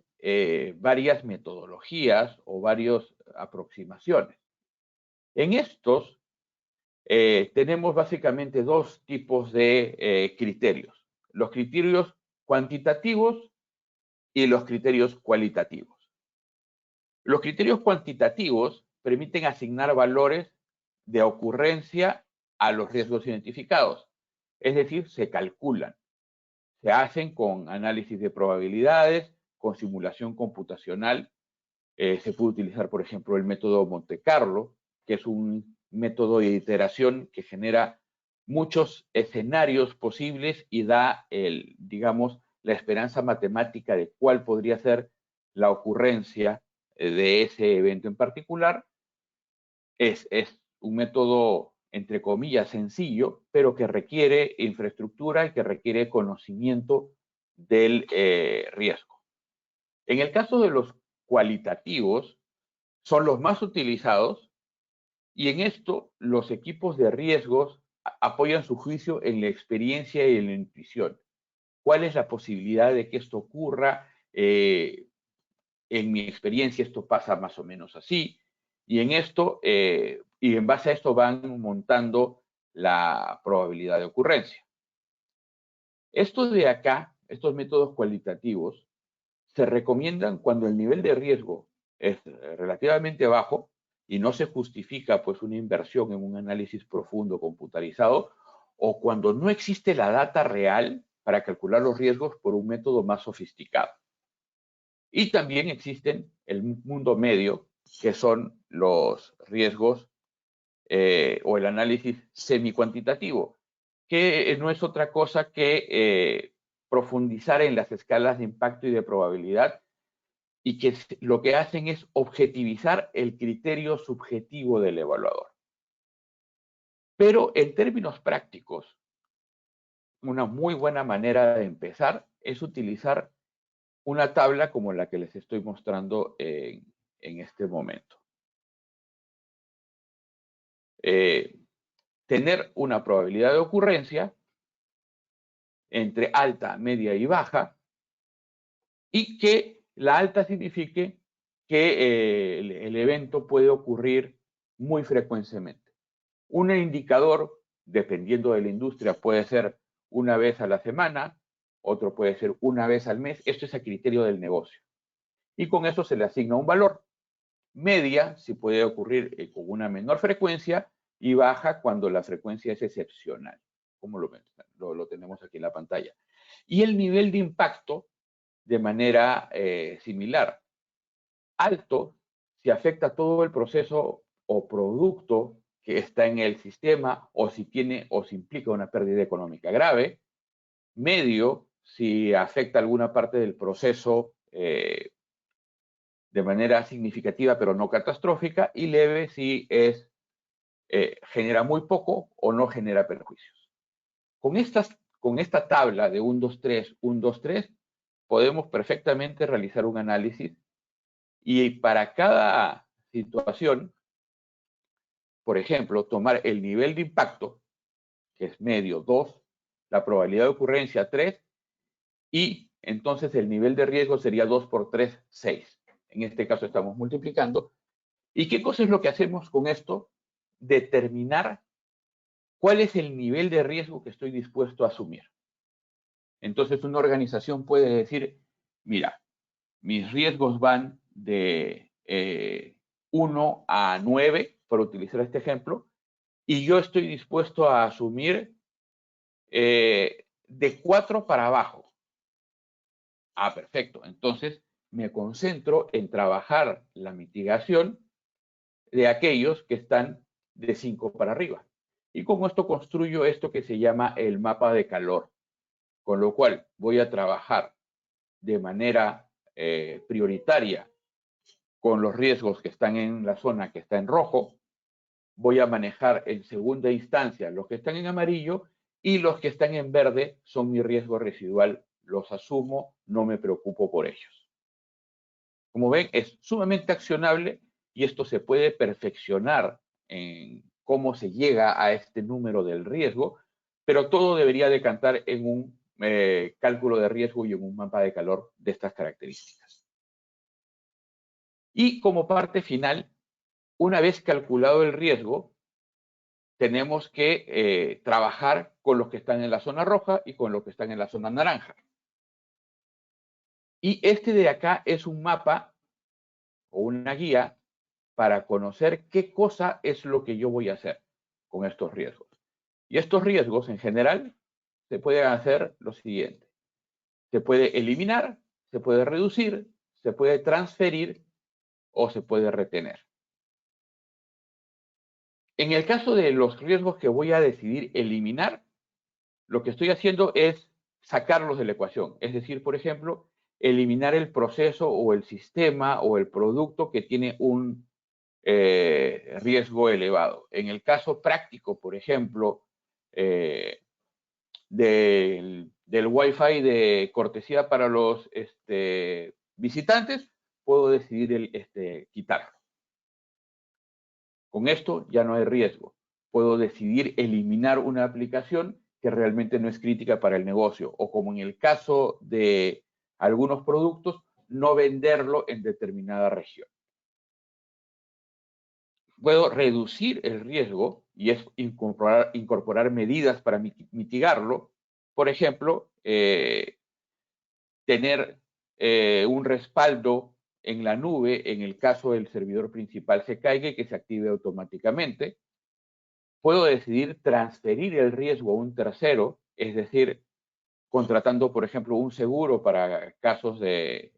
varias metodologías o varias aproximaciones. En estos tenemos básicamente dos tipos de criterios. Los criterios cuantitativos y los criterios cualitativos. Los criterios cuantitativos permiten asignar valores de ocurrencia a los riesgos identificados. Es decir, se calculan. Se hacen con análisis de probabilidades, con simulación computacional. Se puede utilizar, por ejemplo, el método Monte Carlo, que es un método de iteración que genera muchos escenarios posibles y da, digamos, la esperanza matemática de cuál podría ser la ocurrencia de ese evento en particular. Es un método, entre comillas, sencillo, pero que requiere infraestructura y que requiere conocimiento del riesgo. En el caso de los cualitativos, son los más utilizados y en esto los equipos de riesgos apoyan su juicio en la experiencia y en la intuición. ¿Cuál es la posibilidad de que esto ocurra? En mi experiencia esto pasa más o menos así. Y en esto, y en base a esto van montando la probabilidad de ocurrencia. Esto de acá, estos métodos cualitativos, se recomiendan cuando el nivel de riesgo es relativamente bajo y no se justifica pues una inversión en un análisis profundo computarizado, o cuando no existe la data real para calcular los riesgos por un método más sofisticado. Y también existen el mundo medio, que son los riesgos o el análisis semi-cuantitativo, que no es otra cosa que profundizar en las escalas de impacto y de probabilidad, y que lo que hacen es objetivizar el criterio subjetivo del evaluador. Pero en términos prácticos, una muy buena manera de empezar es utilizar una tabla como la que les estoy mostrando en este momento. tener una probabilidad de ocurrencia entre alta, media y baja, y que la alta signifique que el evento puede ocurrir muy frecuentemente. Un indicador, dependiendo de la industria, puede ser una vez a la semana, otro puede ser una vez al mes. Esto es a criterio del negocio. Y con eso se le asigna un valor. Media, si puede ocurrir con una menor frecuencia, y baja cuando la frecuencia es excepcional, como lo tenemos aquí en la pantalla. Y el nivel de impacto de manera similar. Alto, si afecta todo el proceso o producto que está en el sistema, o si tiene o si implica una pérdida económica grave. Medio, si afecta alguna parte del proceso de manera significativa pero no catastrófica, y leve si genera muy poco o no genera perjuicios. Con esta tabla de 1, 2, 3, 1, 2, 3, podemos perfectamente realizar un análisis, y para cada situación, por ejemplo, tomar el nivel de impacto, que es medio 2, la probabilidad de ocurrencia 3, y entonces el nivel de riesgo sería 2 por 3, 6. En este caso estamos multiplicando. ¿Y qué cosa es lo que hacemos con esto? Determinar cuál es el nivel de riesgo que estoy dispuesto a asumir. Entonces una organización puede decir, mira, mis riesgos van de 1 a 9, por utilizar este ejemplo, y yo estoy dispuesto a asumir de 4 para abajo. Ah, perfecto. Entonces me concentro en trabajar la mitigación de aquellos que están de 5 para arriba. Y con esto construyo esto que se llama el mapa de calor. Con lo cual voy a trabajar de manera prioritaria con los riesgos que están en la zona que está en rojo. Voy a manejar en segunda instancia los que están en amarillo, y los que están en verde son mi riesgo residual. Los asumo, no me preocupo por ellos. Como ven, es sumamente accionable, y esto se puede perfeccionar en cómo se llega a este número del riesgo, pero todo debería decantar en un cálculo de riesgo y en un mapa de calor de estas características. Y como parte final, una vez calculado el riesgo, tenemos que trabajar con los que están en la zona roja y con los que están en la zona naranja. Y este de acá es un mapa o una guía para conocer qué cosa es lo que yo voy a hacer con estos riesgos. Y estos riesgos, en general, se pueden hacer lo siguiente. Se puede eliminar, se puede reducir, se puede transferir o se puede retener. En el caso de los riesgos que voy a decidir eliminar, lo que estoy haciendo es sacarlos de la ecuación. Es decir, por ejemplo, eliminar el proceso o el sistema o el producto que tiene un riesgo elevado. En el caso práctico, por ejemplo, del Wi-Fi de cortesía para los visitantes, puedo decidir quitarlo. Con esto ya no hay riesgo. Puedo decidir eliminar una aplicación que realmente no es crítica para el negocio, o como en el caso de algunos productos, no venderlo en determinada región. Puedo reducir el riesgo, y es incorporar medidas para mitigarlo. Por ejemplo, tener un respaldo en la nube en el caso del servidor principal se caiga y que se active automáticamente. Puedo decidir transferir el riesgo a un tercero, es decir, contratando, por ejemplo, un seguro para casos de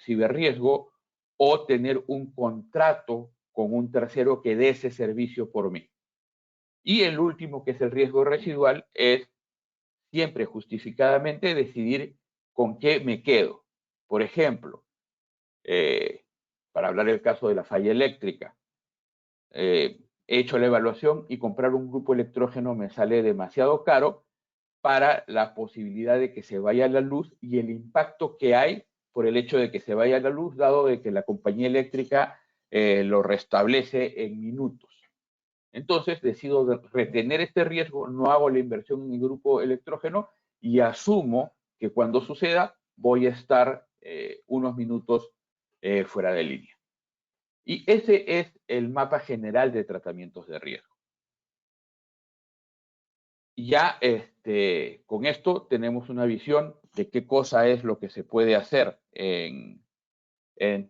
ciberriesgo, o tener un contrato con un tercero que dé ese servicio por mí. Y el último, que es el riesgo residual, es siempre justificadamente decidir con qué me quedo. Por ejemplo, para hablar del caso de la falla eléctrica, he hecho la evaluación y comprar un grupo electrógeno me sale demasiado caro para la posibilidad de que se vaya la luz y el impacto que hay por el hecho de que se vaya la luz, dado de que la compañía eléctrica lo restablece en minutos. Entonces decido retener este riesgo, no hago la inversión en mi grupo electrógeno y asumo que cuando suceda voy a estar unos minutos fuera de línea. Y ese es el mapa general de tratamientos de riesgo. Ya con esto tenemos una visión de qué cosa es lo que se puede hacer en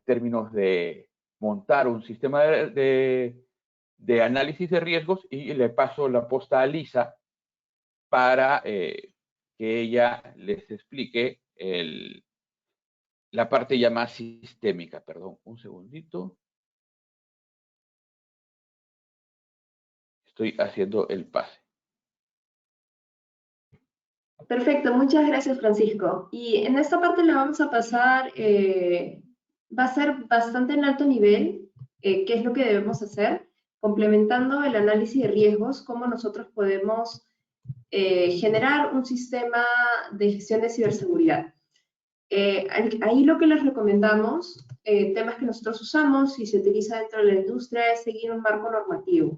términos de montar un sistema de análisis de riesgos, y le paso la posta a Lisa para que ella les explique la parte ya más sistémica. Perdón, un segundito. Estoy haciendo el pase. Perfecto, muchas gracias, Francisco. Y en esta parte le vamos a pasar, va a ser bastante en alto nivel, qué es lo que debemos hacer, complementando el análisis de riesgos, cómo nosotros podemos generar un sistema de gestión de ciberseguridad. Ahí lo que les recomendamos, temas que nosotros usamos y se utiliza dentro de la industria, es seguir un marco normativo,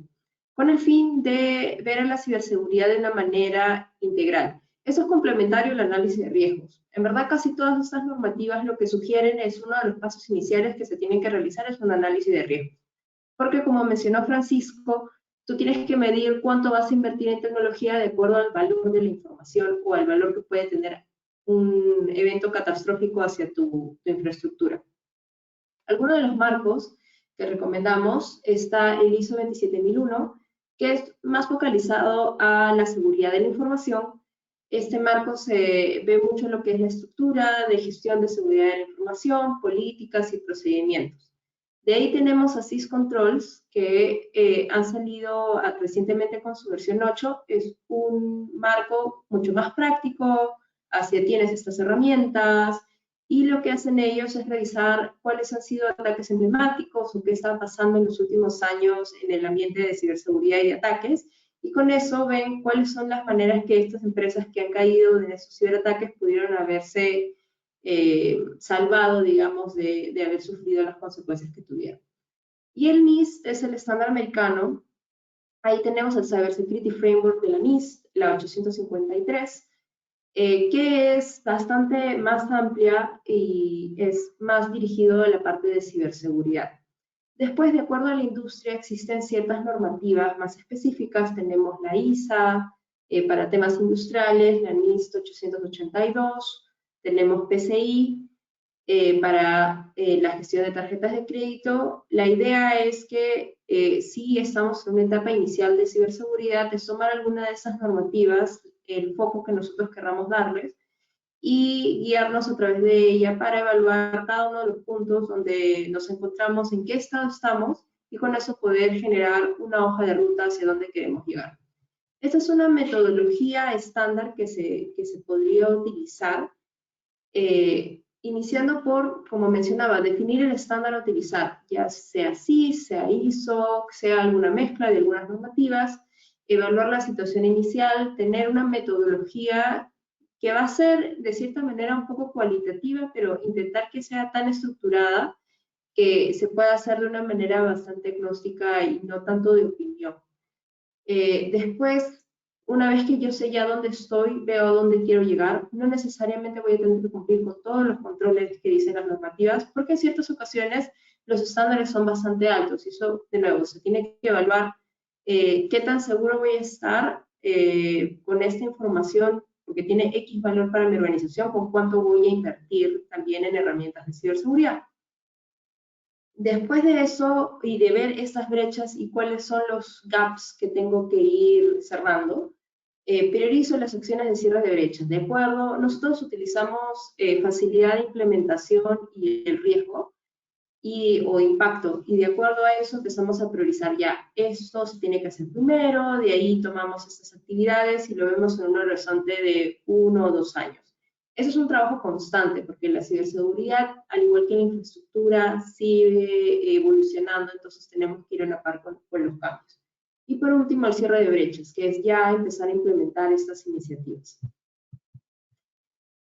con el fin de ver a la ciberseguridad de una manera integral. Eso es complementario al análisis de riesgos. En verdad, casi todas estas normativas lo que sugieren es uno de los pasos iniciales que se tienen que realizar es un análisis de riesgos. Porque como mencionó Francisco, tú tienes que medir cuánto vas a invertir en tecnología de acuerdo al valor de la información o al valor que puede tener un evento catastrófico hacia tu infraestructura. Algunos de los marcos que recomendamos está el ISO 27001, que es más focalizado a la seguridad de la información. Este marco se ve mucho en lo que es la estructura de gestión de seguridad de la información, políticas y procedimientos. De ahí tenemos a syscontrols, que han salido recientemente con su versión 8. Es un marco mucho más práctico, tienes estas herramientas, y lo que hacen ellos es revisar cuáles han sido ataques emblemáticos o qué está pasando en los últimos años en el ambiente de ciberseguridad y de ataques, y con eso ven cuáles son las maneras que estas empresas que han caído en esos ciberataques pudieron haberse salvado, digamos, de haber sufrido las consecuencias que tuvieron. Y el NIST es el estándar americano. Ahí tenemos el Cyber Security Framework de la NIST, la 853, que es bastante más amplia y es más dirigido a la parte de ciberseguridad. Después, de acuerdo a la industria, existen ciertas normativas más específicas. Tenemos la ISA para temas industriales, la NIST 882, tenemos PCI para la gestión de tarjetas de crédito. La idea es que si estamos en una etapa inicial de ciberseguridad, es tomar alguna de esas normativas, el foco que nosotros querramos darles, y guiarnos a través de ella para evaluar cada uno de los puntos donde nos encontramos, en qué estado estamos, y con eso poder generar una hoja de ruta hacia dónde queremos llegar. Esta es una metodología estándar que se podría utilizar, iniciando por, como mencionaba, definir el estándar a utilizar, ya sea CIS, sea ISO, sea alguna mezcla de algunas normativas, evaluar la situación inicial, tener una metodología que va a ser de cierta manera un poco cualitativa, pero intentar que sea tan estructurada que se pueda hacer de una manera bastante agnóstica y no tanto de opinión. Después, una vez que yo sé ya dónde estoy, veo a dónde quiero llegar, no necesariamente voy a tener que cumplir con todos los controles que dicen las normativas, porque en ciertas ocasiones los estándares son bastante altos, y eso, de nuevo, se tiene que evaluar qué tan seguro voy a estar con esta información, porque tiene X valor para mi organización, con cuánto voy a invertir también en herramientas de ciberseguridad. Después de eso y de ver estas brechas y cuáles son los gaps que tengo que ir cerrando, priorizo las acciones de cierre de brechas. De acuerdo, nosotros utilizamos facilidad de implementación y el riesgo o impacto, y de acuerdo a eso empezamos a priorizar ya. Esto se tiene que hacer primero, de ahí tomamos estas actividades y lo vemos en un horizonte de 1 o 2 años. Eso es un trabajo constante, porque la ciberseguridad, al igual que la infraestructura, sigue evolucionando, entonces tenemos que ir a la par con los cambios. Y por último, el cierre de brechas, que es ya empezar a implementar estas iniciativas.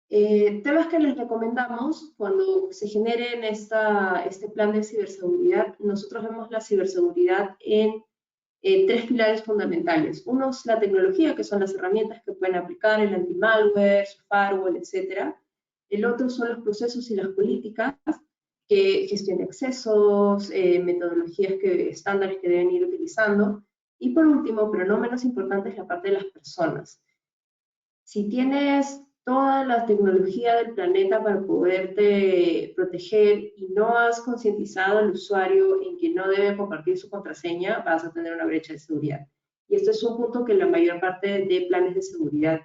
Temas que les recomendamos cuando se generen este plan de ciberseguridad. Nosotros vemos la ciberseguridad en tres pilares fundamentales. Uno es la tecnología, que son las herramientas que pueden aplicar, el anti-malware, su firewall, etc. El otro son los procesos y las políticas, que gestión de accesos, metodologías estándares que deben ir utilizando. Y por último, pero no menos importante, es la parte de las personas. Si tienes toda la tecnología del planeta para poderte proteger y no has concientizado al usuario en que no debe compartir su contraseña, vas a tener una brecha de seguridad. Y esto es un punto que la mayor parte de planes de seguridad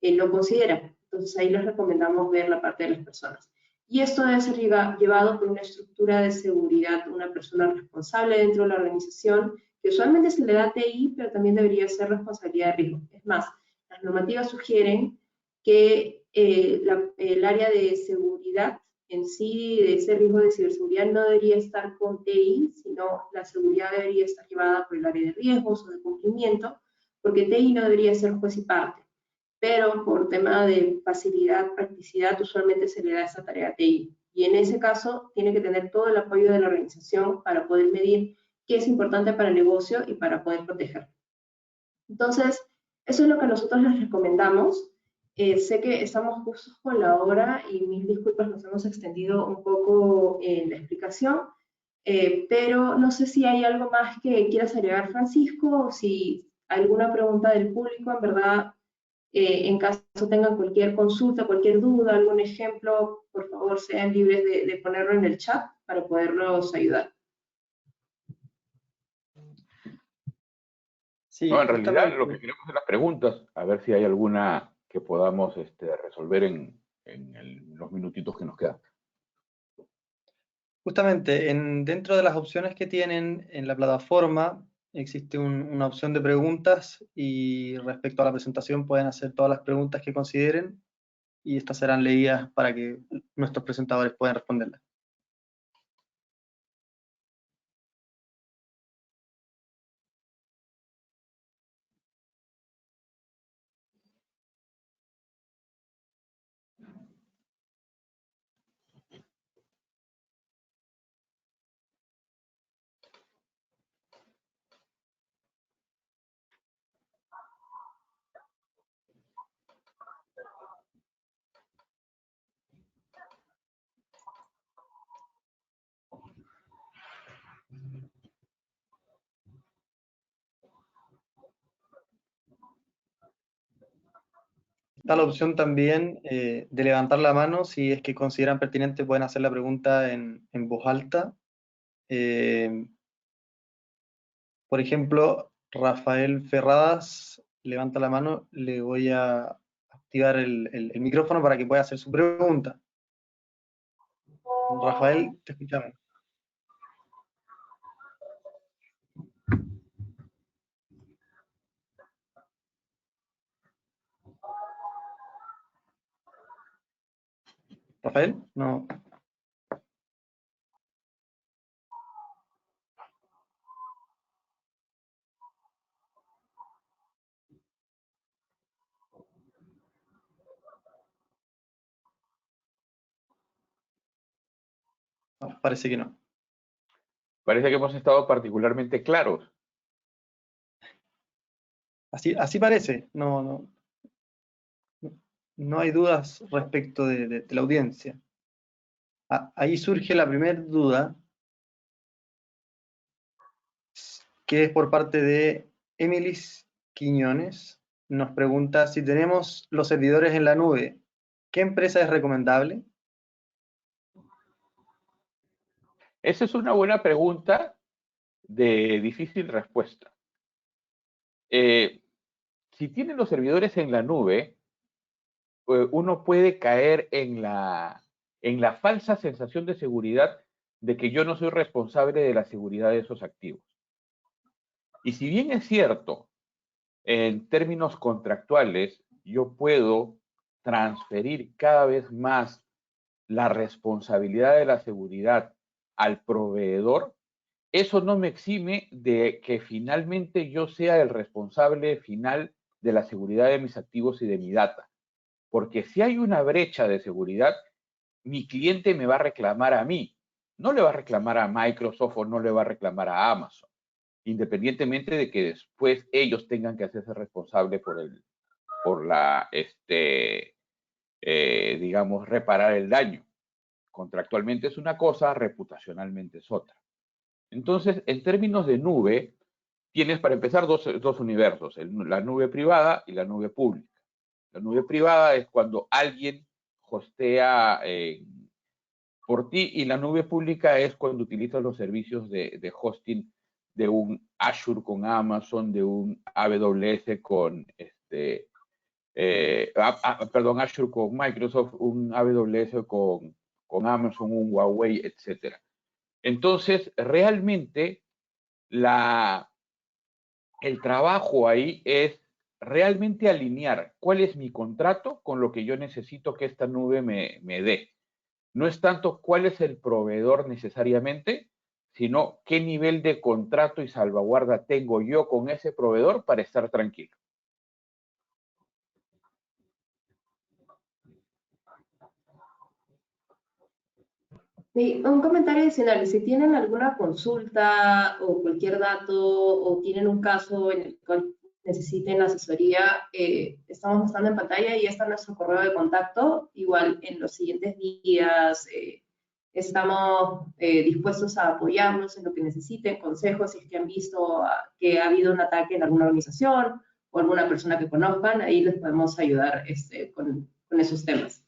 no considera. Entonces ahí les recomendamos ver la parte de las personas. Y esto debe ser llevado por una estructura de seguridad, una persona responsable dentro de la organización, que usualmente se le da TI, pero también debería ser responsabilidad de riesgo. Es más, las normativas sugieren que el área de seguridad en sí, de ese riesgo de ciberseguridad, no debería estar con TI, sino la seguridad debería estar llevada por el área de riesgos o de cumplimiento, porque TI no debería ser juez y parte. Pero por tema de facilidad, practicidad, usualmente se le da esa tarea a TI. Y en ese caso, tiene que tener todo el apoyo de la organización para poder medir qué es importante para el negocio y para poder proteger. Entonces, eso es lo que nosotros les recomendamos. Sé que estamos justos con la hora y mil disculpas, nos hemos extendido un poco en la explicación, pero no sé si hay algo más que quieras agregar, Francisco, o si alguna pregunta del público, en verdad, en caso tengan cualquier consulta, cualquier duda, algún ejemplo, por favor, sean libres de ponerlo en el chat para poderlos ayudar. Sí, No, en realidad justamente. lo que queremos es las preguntas, a ver si hay alguna que podamos resolver en los minutitos que nos quedan. Justamente, dentro de las opciones que tienen en la plataforma, existe una opción de preguntas y respecto a la presentación pueden hacer todas las preguntas que consideren y estas serán leídas para que nuestros presentadores puedan responderlas. Está la opción también de levantar la mano, si es que consideran pertinente pueden hacer la pregunta en voz alta. Por ejemplo, Rafael Ferradas levanta la mano, le voy a activar el micrófono para que pueda hacer su pregunta. Rafael, te escuchamos. Rafael, no. No, parece que no. Parece que hemos estado particularmente claros. Así parece, no hay dudas respecto de la audiencia. Ahí surge la primera duda, que es por parte de Emilis Quiñones. Nos pregunta si tenemos los servidores en la nube, ¿qué empresa es recomendable? Esa es una buena pregunta de difícil respuesta. Si tienen los servidores en la nube, uno puede caer en la falsa sensación de seguridad de que yo no soy responsable de la seguridad de esos activos. Y si bien es cierto, en términos contractuales, yo puedo transferir cada vez más la responsabilidad de la seguridad al proveedor, eso no me exime de que finalmente yo sea el responsable final de la seguridad de mis activos y de mi data. Porque si hay una brecha de seguridad, mi cliente me va a reclamar a mí. No le va a reclamar a Microsoft o no le va a reclamar a Amazon. independientemente de que después ellos tengan que hacerse responsables por la, digamos, reparar el daño. Contractualmente es una cosa, reputacionalmente es otra. Entonces, en términos de nube, tienes para empezar dos universos, la nube privada y la nube pública. La nube privada es cuando alguien hostea por ti, y la nube pública es cuando utilizas los servicios de hosting de un Azure con Amazon, de un AWS con perdón, Azure con Microsoft, un AWS con Amazon, un Huawei, etc. Entonces, realmente el trabajo ahí es realmente alinear cuál es mi contrato con lo que yo necesito que esta nube me dé. No es tanto cuál es el proveedor necesariamente, sino qué nivel de contrato y salvaguarda tengo yo con ese proveedor para estar tranquilo. Sí, un comentario adicional, si tienen alguna consulta o cualquier dato o tienen un caso en el cual necesiten asesoría, estamos mostrando en pantalla y está nuestro correo de contacto. Igual en los siguientes días estamos dispuestos a apoyarlos en lo que necesiten, consejos si es que han visto que ha habido un ataque en alguna organización o alguna persona que conozcan, ahí les podemos ayudar con esos temas.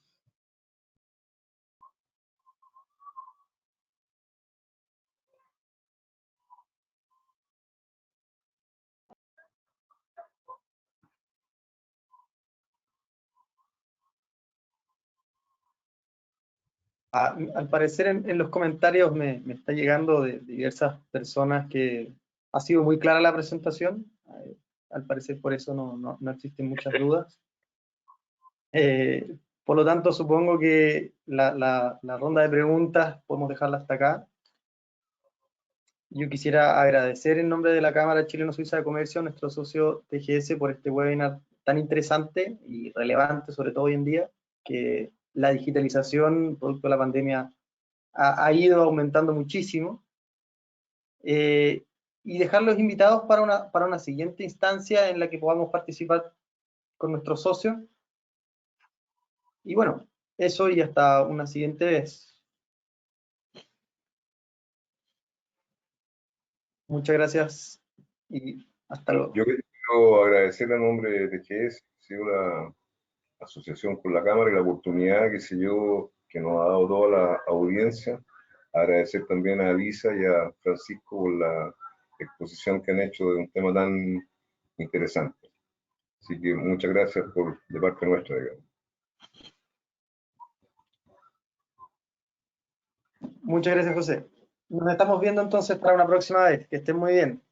Al parecer en los comentarios me está llegando de diversas personas que ha sido muy clara la presentación. Al parecer por eso no existen muchas dudas. Por lo tanto, supongo que la ronda de preguntas podemos dejarla hasta acá. Yo quisiera agradecer en nombre de la Cámara Chileno-Suiza de Comercio a nuestro socio TGS por este webinar tan interesante y relevante, sobre todo hoy en día, que la digitalización, producto de la pandemia, ha ido aumentando muchísimo. Y dejarlos invitados para una siguiente instancia en la que podamos participar con nuestros socios. Y bueno, eso, y hasta una siguiente vez. Muchas gracias y hasta luego. Yo quiero agradecer a nombre de TGS, que ha sido la asociación con la Cámara, y la oportunidad que nos ha dado toda la audiencia. Agradecer también a Lisa y a Francisco por la exposición que han hecho de un tema tan interesante. Así que muchas gracias de parte nuestra, digamos. Muchas gracias, José. Nos estamos viendo entonces para una próxima vez. Que estén muy bien.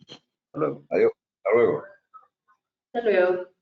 Hasta luego. Adiós. Hasta luego. Hasta luego.